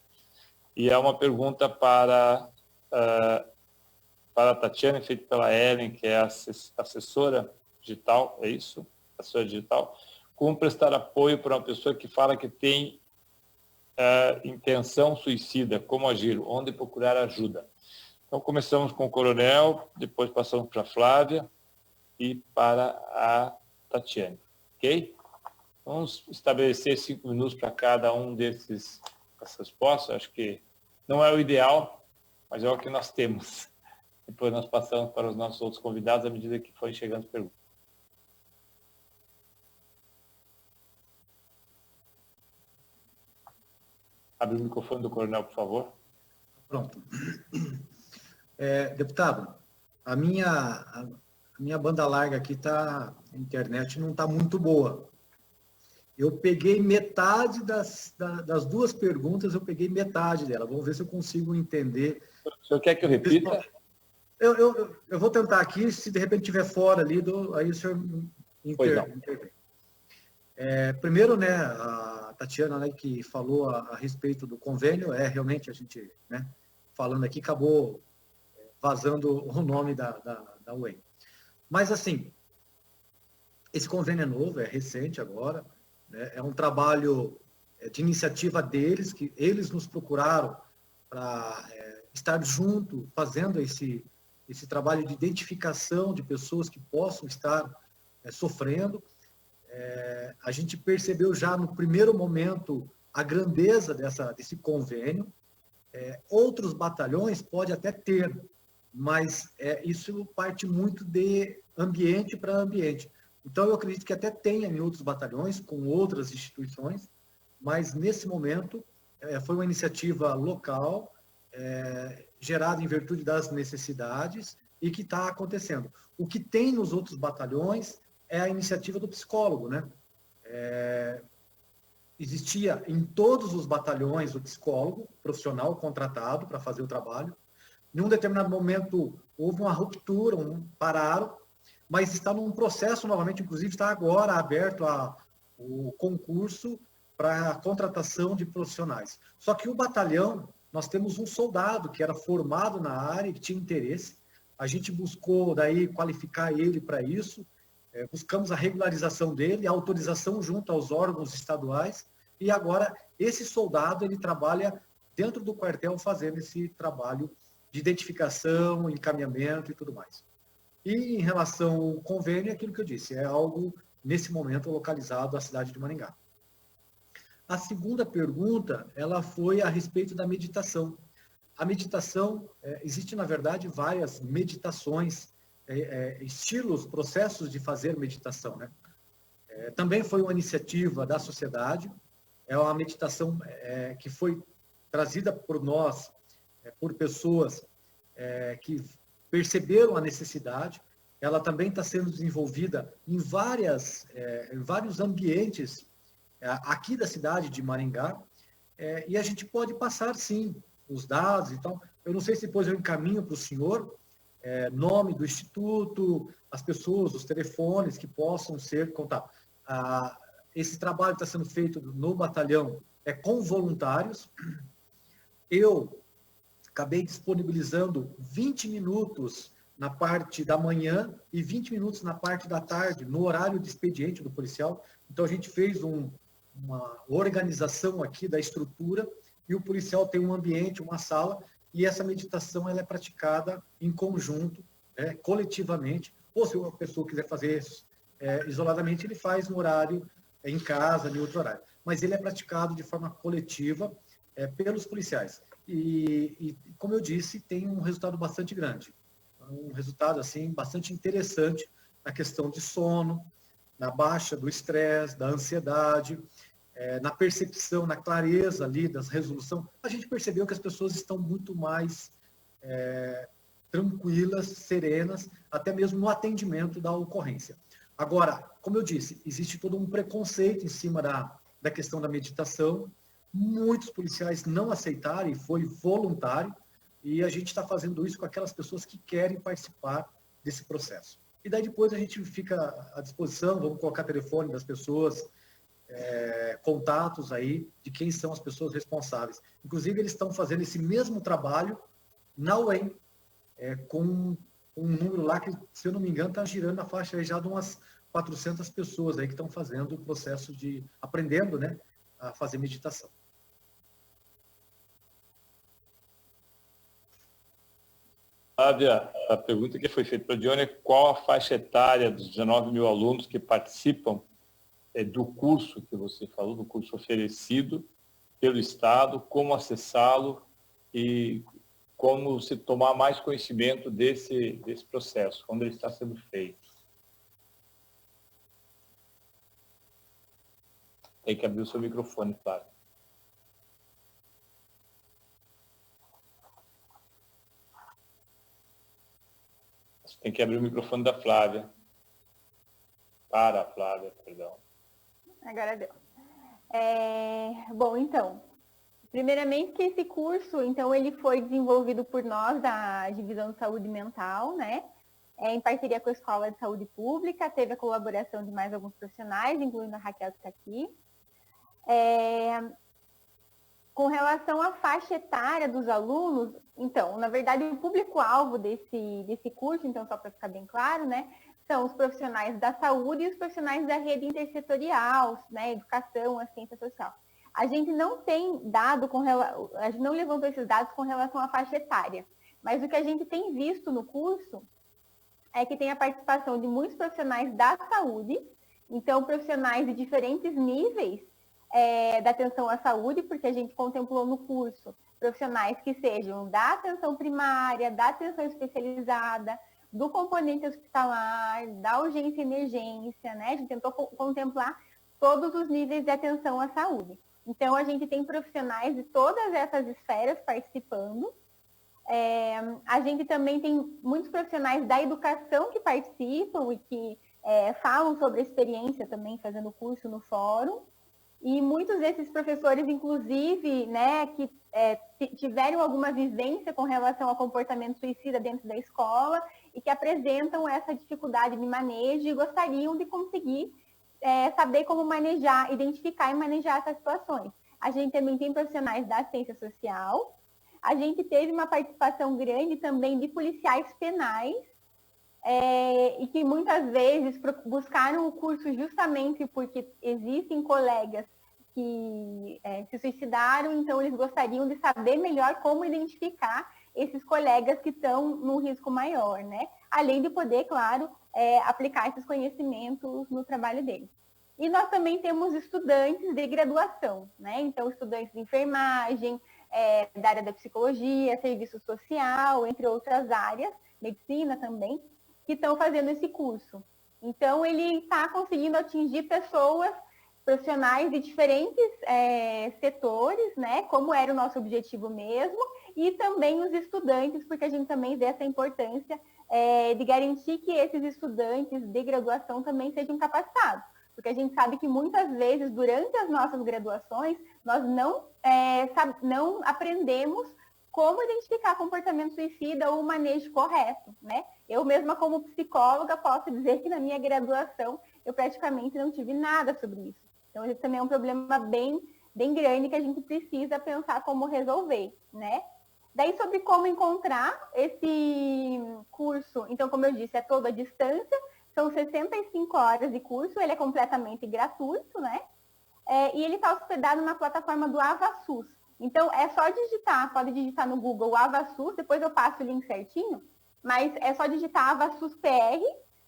E é uma pergunta para a Tatiana, feita pela Ellen, que é a assessora digital, é isso? Assessora digital. Como prestar apoio para uma pessoa que fala que tem intenção suicida? Como agir? Onde procurar ajuda? Então, começamos com o Coronel, depois passamos para a Flávia. e para a Tatiane. Ok? Vamos estabelecer 5 minutos para cada um dessas respostas. Acho que não é o ideal, mas é o que nós temos. Depois nós passamos para os nossos outros convidados à medida que forem chegando as perguntas. Abre o microfone do coronel, por favor. Pronto. Deputado, a minha banda larga aqui a internet não está muito boa. Eu peguei metade das 2 perguntas, eu peguei metade dela. Vamos ver se eu consigo entender. O senhor quer que eu repita? Eu vou tentar aqui, se de repente estiver fora ali, aí o senhor intervém. Primeiro, né, a Tatiana, né, que falou a respeito do convênio, realmente a gente, né, falando aqui, acabou vazando o nome da UEM. Mas, assim, esse convênio é novo, é recente agora, né, é um trabalho de iniciativa deles, que eles nos procuraram para estar junto, fazendo esse trabalho de identificação de pessoas que possam estar sofrendo. A gente percebeu já no primeiro momento a grandeza desse convênio. Outros batalhões pode até ter, mas isso parte muito de ambiente para ambiente. Então, eu acredito que até tenha em outros batalhões, com outras instituições, mas nesse momento foi uma iniciativa local, gerada em virtude das necessidades e que está acontecendo. O que tem nos outros batalhões é a iniciativa do psicólogo, né? Existia em todos os batalhões o psicólogo profissional contratado para fazer o trabalho. Em um determinado momento houve uma ruptura, pararam, mas está num processo novamente, inclusive está agora aberto o concurso para a contratação de profissionais. Só que o batalhão, nós temos um soldado que era formado na área, que tinha interesse, a gente buscou daí qualificar ele para isso, buscamos a regularização dele, a autorização junto aos órgãos estaduais, e agora esse soldado ele trabalha dentro do quartel fazendo esse trabalho de identificação, encaminhamento e tudo mais. E em relação ao convênio, é aquilo que eu disse, é algo, nesse momento, localizado à cidade de Maringá. A segunda pergunta, ela foi a respeito da meditação. A meditação, existe, na verdade, várias meditações, estilos, processos de fazer meditação, né? Também foi uma iniciativa da sociedade, é uma meditação que foi trazida por nós, por pessoas que perceberam a necessidade. Ela também está sendo desenvolvida em vários ambientes aqui da cidade de Maringá, e a gente pode passar, sim, os dados e tal. Eu não sei se depois eu encaminho para o senhor, nome do instituto, as pessoas, os telefones que possam ser contados. Esse trabalho está sendo feito no batalhão com voluntários. Eu acabei disponibilizando 20 minutos na parte da manhã e 20 minutos na parte da tarde, no horário de expediente do policial. Então, a gente fez uma organização aqui da estrutura e o policial tem um ambiente, uma sala, e essa meditação ela é praticada em conjunto, coletivamente, ou se a pessoa quiser fazer isoladamente, ele faz no horário em casa, em outro horário. Mas ele é praticado de forma coletiva pelos policiais. E, como eu disse, tem um resultado bastante grande. Um resultado, assim, bastante interessante na questão de sono, na baixa do estresse, da ansiedade, na percepção, na clareza ali das resoluções. A gente percebeu que as pessoas estão muito mais tranquilas, serenas, até mesmo no atendimento da ocorrência. Agora, como eu disse, existe todo um preconceito em cima da questão da meditação. Muitos policiais não aceitaram e foi voluntário, e a gente está fazendo isso com aquelas pessoas que querem participar desse processo. E daí depois a gente fica à disposição, vamos colocar telefone das pessoas, contatos aí de quem são as pessoas responsáveis. Inclusive, eles estão fazendo esse mesmo trabalho na UEM, com um número lá que, se eu não me engano, está girando na faixa aí já de umas 400 pessoas aí que estão fazendo o processo de, aprendendo, né, a fazer meditação. Flávia, a pergunta que foi feita para a Dione é qual a faixa etária dos 19 mil alunos que participam do curso que você falou, do curso oferecido pelo Estado, como acessá-lo e como se tomar mais conhecimento desse processo, quando ele está sendo feito. Tem que abrir o seu microfone, Flávia. Você tem que abrir o microfone da Flávia. Para a Flávia, perdão. Agora deu. Bom, então, primeiramente que esse curso, então, ele foi desenvolvido por nós da Divisão de Saúde Mental, né? Em parceria com a Escola de Saúde Pública, teve a colaboração de mais alguns profissionais, incluindo a Raquel que está aqui. Com relação à faixa etária dos alunos, então, na verdade, o público-alvo desse curso, então, só para ficar bem claro, né? São os profissionais da saúde e os profissionais da rede intersetorial, né, educação, assistência social. A gente não tem dado a gente não levantou esses dados com relação à faixa etária, mas o que a gente tem visto no curso é que tem a participação de muitos profissionais da saúde, então profissionais de diferentes níveis da atenção à saúde, porque a gente contemplou no curso profissionais que sejam da atenção primária, da atenção especializada, do componente hospitalar, da urgência e emergência, né? A gente tentou contemplar todos os níveis de atenção à saúde. Então, a gente tem profissionais de todas essas esferas participando. A gente também tem muitos profissionais da educação que participam e que falam sobre a experiência também, fazendo curso no fórum. E muitos desses professores, inclusive, né, que tiveram alguma vivência com relação ao comportamento suicida dentro da escola e que apresentam essa dificuldade de manejo e gostariam de conseguir saber como manejar, identificar e manejar essas situações. A gente também tem profissionais da assistência social. A gente teve uma participação grande também de policiais penais, e que muitas vezes buscaram o curso justamente porque existem colegas que se suicidaram, então eles gostariam de saber melhor como identificar esses colegas que estão num risco maior, né? Além de poder, claro, aplicar esses conhecimentos no trabalho deles. E nós também temos estudantes de graduação, né? Então, estudantes de enfermagem, da área da psicologia, serviço social, entre outras áreas, medicina também, que estão fazendo esse curso. Então, ele está conseguindo atingir pessoas, profissionais de diferentes setores, né, como era o nosso objetivo mesmo, e também os estudantes, porque a gente também vê essa importância de garantir que esses estudantes de graduação também sejam capacitados. Porque a gente sabe que muitas vezes, durante as nossas graduações, nós não aprendemos como identificar comportamento suicida ou o manejo correto, né? Eu mesma, como psicóloga, posso dizer que na minha graduação eu praticamente não tive nada sobre isso. Então, esse também é um problema bem grande que a gente precisa pensar como resolver, né? Daí, sobre como encontrar esse curso, então, como eu disse, é todo à distância, são 65 horas de curso, ele é completamente gratuito, né? E ele está hospedado na plataforma do AvaSUS. Então, é só digitar, pode digitar no Google AvaSUS, depois eu passo o link certinho, mas é só digitar AvaSUS PR,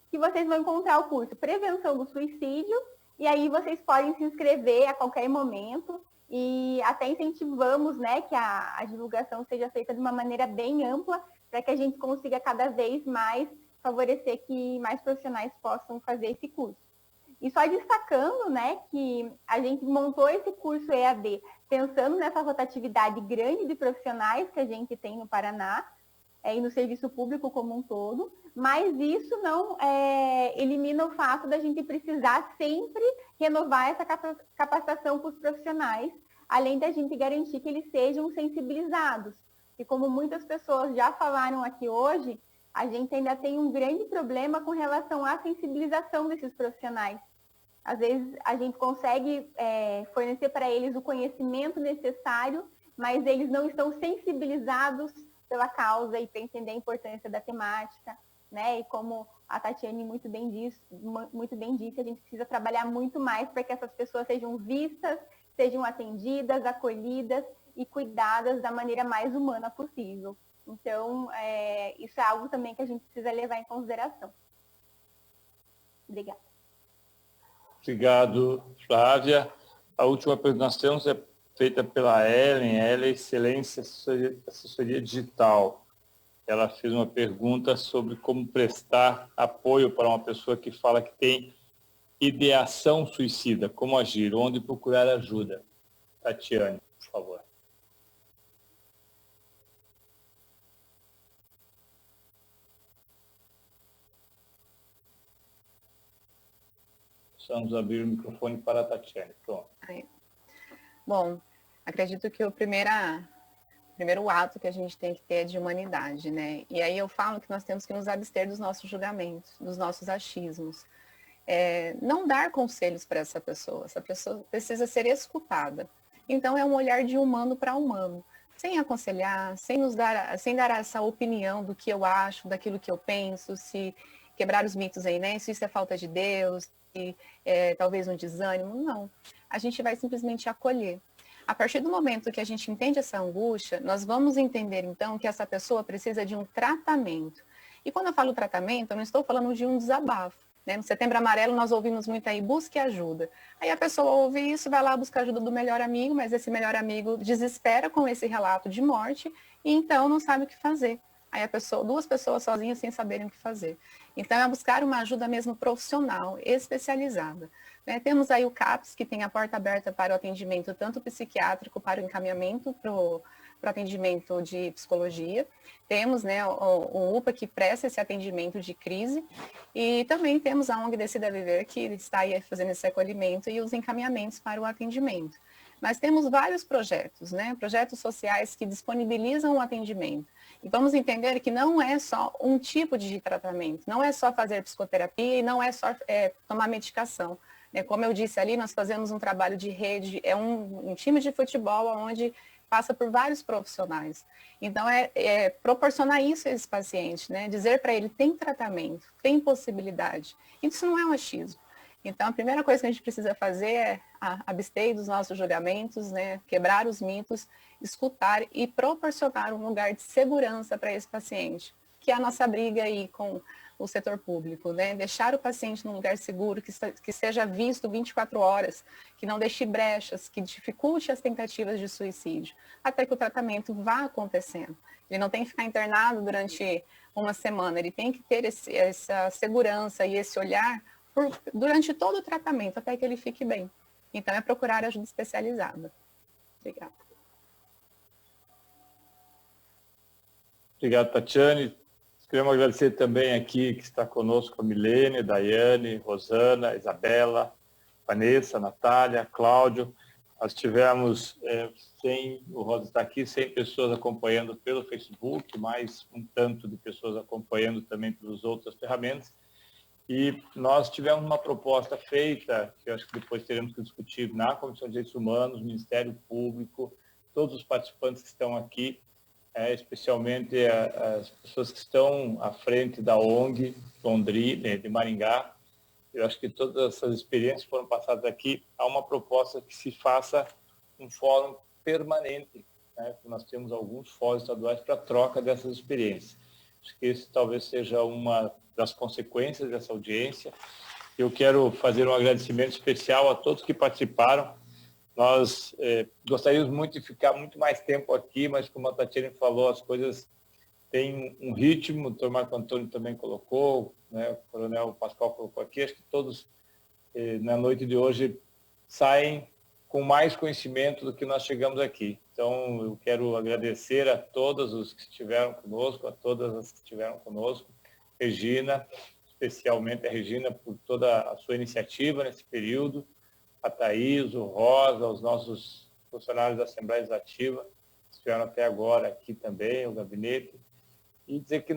que vocês vão encontrar o curso Prevenção do Suicídio, e aí vocês podem se inscrever a qualquer momento, e até incentivamos, né, que a divulgação seja feita de uma maneira bem ampla, para que a gente consiga cada vez mais favorecer que mais profissionais possam fazer esse curso. E só destacando, né, que a gente montou esse curso EAD pensando nessa rotatividade grande de profissionais que a gente tem no Paraná, e no serviço público como um todo, mas isso não elimina o fato da gente precisar sempre renovar essa capacitação para os profissionais, além da gente garantir que eles sejam sensibilizados. E como muitas pessoas já falaram aqui hoje, a gente ainda tem um grande problema com relação à sensibilização desses profissionais. Às vezes a gente consegue fornecer para eles o conhecimento necessário, mas eles não estão sensibilizados pela causa e para entender a importância da temática, né? E como a Tatiane muito bem disse, a gente precisa trabalhar muito mais para que essas pessoas sejam vistas, sejam atendidas, acolhidas e cuidadas da maneira mais humana possível. Então, isso é algo também que a gente precisa levar em consideração. Obrigada. Obrigado, Flávia. A última pergunta que nós temos é feita pela Ellen, Excelência Assessoria Digital. Ela fez uma pergunta sobre como prestar apoio para uma pessoa que fala que tem ideação suicida, como agir, onde procurar ajuda. Tatiane, por favor. Precisamos abrir o microfone para a Tatiane. Pronto. Bom, acredito que o primeiro ato que a gente tem que ter é de humanidade, né? E aí eu falo que nós temos que nos abster dos nossos julgamentos, dos nossos achismos. Não dar conselhos para essa pessoa precisa ser escutada. Então é um olhar de humano para humano, sem aconselhar, sem dar essa opinião do que eu acho, daquilo que eu penso, se quebrar os mitos aí, né? Se isso é falta de Deus, se talvez um desânimo, não. A gente vai simplesmente acolher. A partir do momento que a gente entende essa angústia, nós vamos entender então que essa pessoa precisa de um tratamento. E quando eu falo tratamento, eu não estou falando de um desabafo. Né? No Setembro Amarelo nós ouvimos muito aí, busque ajuda. Aí a pessoa ouve isso, vai lá buscar ajuda do melhor amigo, mas esse melhor amigo desespera com esse relato de morte e então não sabe o que fazer. Aí duas pessoas sozinhas sem saberem o que fazer. Então é buscar uma ajuda mesmo profissional, especializada. Né? Temos aí o CAPS, que tem a porta aberta para o atendimento tanto psiquiátrico, para o encaminhamento para o atendimento de psicologia. Temos, né, o UPA, que presta esse atendimento de crise. E também temos a ONG Decida Viver, que está aí fazendo esse acolhimento e os encaminhamentos para o atendimento. Mas temos vários projetos, né, projetos sociais que disponibilizam o atendimento. E vamos entender que não é só um tipo de tratamento, não é só fazer psicoterapia e não é só tomar medicação. Como eu disse ali, nós fazemos um trabalho de rede, é um time de futebol onde passa por vários profissionais. Então, proporcionar isso a esse paciente, né? Dizer para ele, tem tratamento, tem possibilidade. Isso não é um achismo. Então, a primeira coisa que a gente precisa fazer é abster dos nossos julgamentos, né? Quebrar os mitos, escutar e proporcionar um lugar de segurança para esse paciente, que é a nossa briga aí com o setor público, né? Deixar o paciente num lugar seguro, que seja visto 24 horas, que não deixe brechas, que dificulte as tentativas de suicídio, até que o tratamento vá acontecendo. Ele não tem que ficar internado durante uma semana, ele tem que ter essa segurança e esse olhar durante todo o tratamento, até que ele fique bem. Então, é procurar ajuda especializada. Obrigada. Obrigado, Tatiane. Queremos agradecer também aqui que está conosco a Milene, Daiane, Rosana, Isabela, Vanessa, Natália, Cláudio. Nós tivemos, o Rosa está aqui, 100 pessoas acompanhando pelo Facebook, mais um tanto de pessoas acompanhando também pelas outras ferramentas. E nós tivemos uma proposta feita, que eu acho que depois teremos que discutir na Comissão de Direitos Humanos, Ministério Público, todos os participantes que estão aqui, especialmente as pessoas que estão à frente da ONG Londrina, de Maringá. Eu acho que todas essas experiências foram passadas aqui. Há uma proposta que se faça um fórum permanente, né? Nós temos alguns fóruns estaduais para troca dessas experiências. Acho que esse talvez seja uma das consequências dessa audiência. Eu quero fazer um agradecimento especial a todos que participaram. Nós gostaríamos muito de ficar muito mais tempo aqui, mas como a Tatiane falou, as coisas têm um ritmo, o Dr. Marco Antônio também colocou, né, o Coronel Pascoal colocou aqui, acho que todos na noite de hoje saem com mais conhecimento do que nós chegamos aqui. Então, eu quero agradecer a todos os que estiveram conosco, a todas as que estiveram conosco, Regina, especialmente a Regina, por toda a sua iniciativa nesse período, a Thaís, o Rosa, os nossos funcionários da Assembleia Legislativa, que estiveram até agora aqui também, o gabinete, e dizer que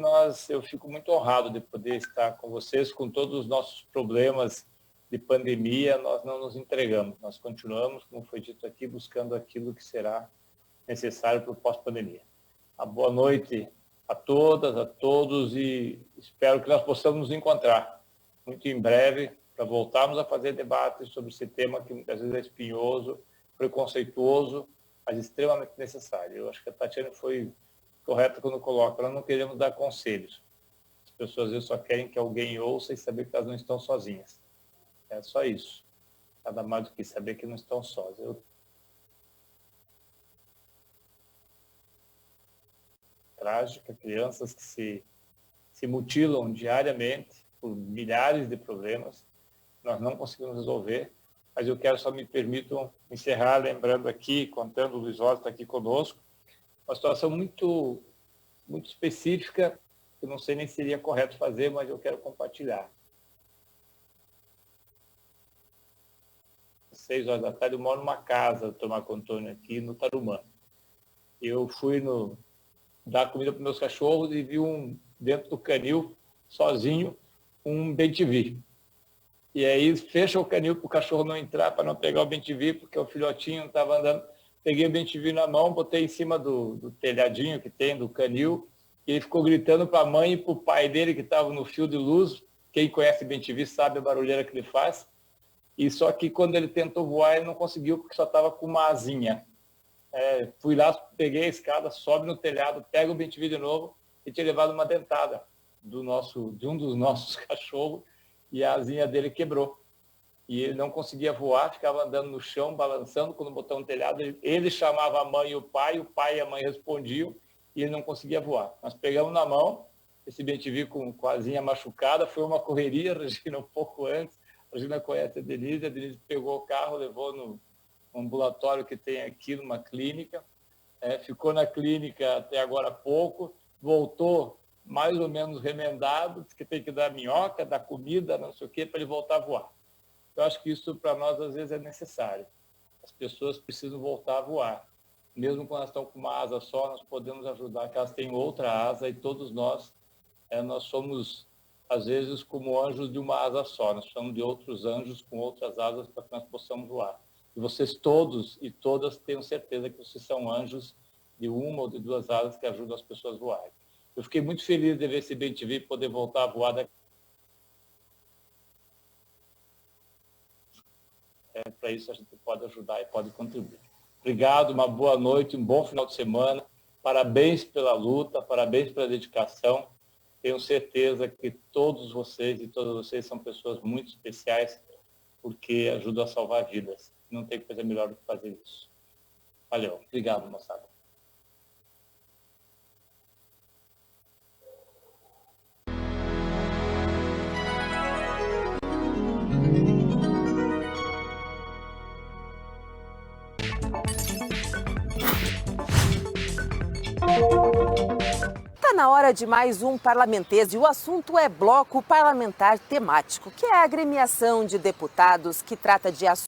eu fico muito honrado de poder estar com vocês, com todos os nossos problemas de pandemia, nós não nos entregamos, nós continuamos, como foi dito aqui, buscando aquilo que será necessário para o pós-pandemia. Uma boa noite a todas, a todos, e espero que nós possamos nos encontrar muito em breve, para voltarmos a fazer debates sobre esse tema que muitas vezes é espinhoso, preconceituoso, mas extremamente necessário. Eu acho que a Tatiane foi correta quando coloca, nós não queremos dar conselhos. As pessoas às vezes só querem que alguém ouça e saber que elas não estão sozinhas. É só isso. Nada mais do que saber que não estão sós. Trágica, crianças que se mutilam diariamente por milhares de problemas, nós não conseguimos resolver, mas eu quero só me permitam encerrar lembrando aqui, contando, o Luiz Rosa está aqui conosco, uma situação muito, muito específica, que eu não sei nem se seria correto fazer, mas eu quero compartilhar. Às 6 horas da tarde, eu moro numa casa, do Marco Antônio, aqui no Tarumã. Eu fui dar comida para meus cachorros e vi dentro do canil, sozinho, um bem-te-vi. E aí fecha o canil para o cachorro não entrar, para não pegar o bem-te-vi, porque o filhotinho estava andando. Peguei o bem-te-vi na mão, botei em cima do telhadinho que tem, do canil, e ele ficou gritando para a mãe e para o pai dele, que estava no fio de luz. Quem conhece bem-te-vi sabe a barulheira que ele faz. E só que quando ele tentou voar, ele não conseguiu, porque só estava com uma asinha. Fui lá, peguei a escada, sobe no telhado, pega o bem-te-vi de novo e tinha levado uma dentada de um dos nossos cachorros e a asinha dele quebrou. E ele não conseguia voar, ficava andando no chão, balançando. Quando botou no telhado, ele chamava a mãe e o pai e a mãe respondiam e ele não conseguia voar. Nós pegamos na mão esse bem-te-vi com a asinha machucada, foi uma correria, Regina, um pouco antes. A Regina conhece a Denise pegou o carro, levou no ambulatório que tem aqui, numa clínica, ficou na clínica até agora há pouco, voltou mais ou menos remendado, disse que tem que dar minhoca, dar comida, não sei o quê, para ele voltar a voar. Eu acho que isso para nós às vezes é necessário. As pessoas precisam voltar a voar. Mesmo quando elas estão com uma asa só, nós podemos ajudar que elas tenham outra asa e todos nós somos, às vezes, como anjos de uma asa só. Nós somos de outros anjos com outras asas para que nós possamos voar. E vocês todos e todas tenham certeza que vocês são anjos de uma ou de duas asas que ajudam as pessoas a voarem. Eu fiquei muito feliz de ver esse bem-te-vi poder voltar a voar daqui. Para isso a gente pode ajudar e pode contribuir. Obrigado, uma boa noite, um bom final de semana. Parabéns pela luta, parabéns pela dedicação. Tenho certeza que todos vocês e todas vocês são pessoas muito especiais porque ajudam a salvar vidas. Não tem coisa melhor do que fazer isso. Valeu. Obrigado, moçada. Está na hora de mais um Parlamentês e o assunto é Bloco Parlamentar Temático, que é a agremiação de deputados que trata de assuntos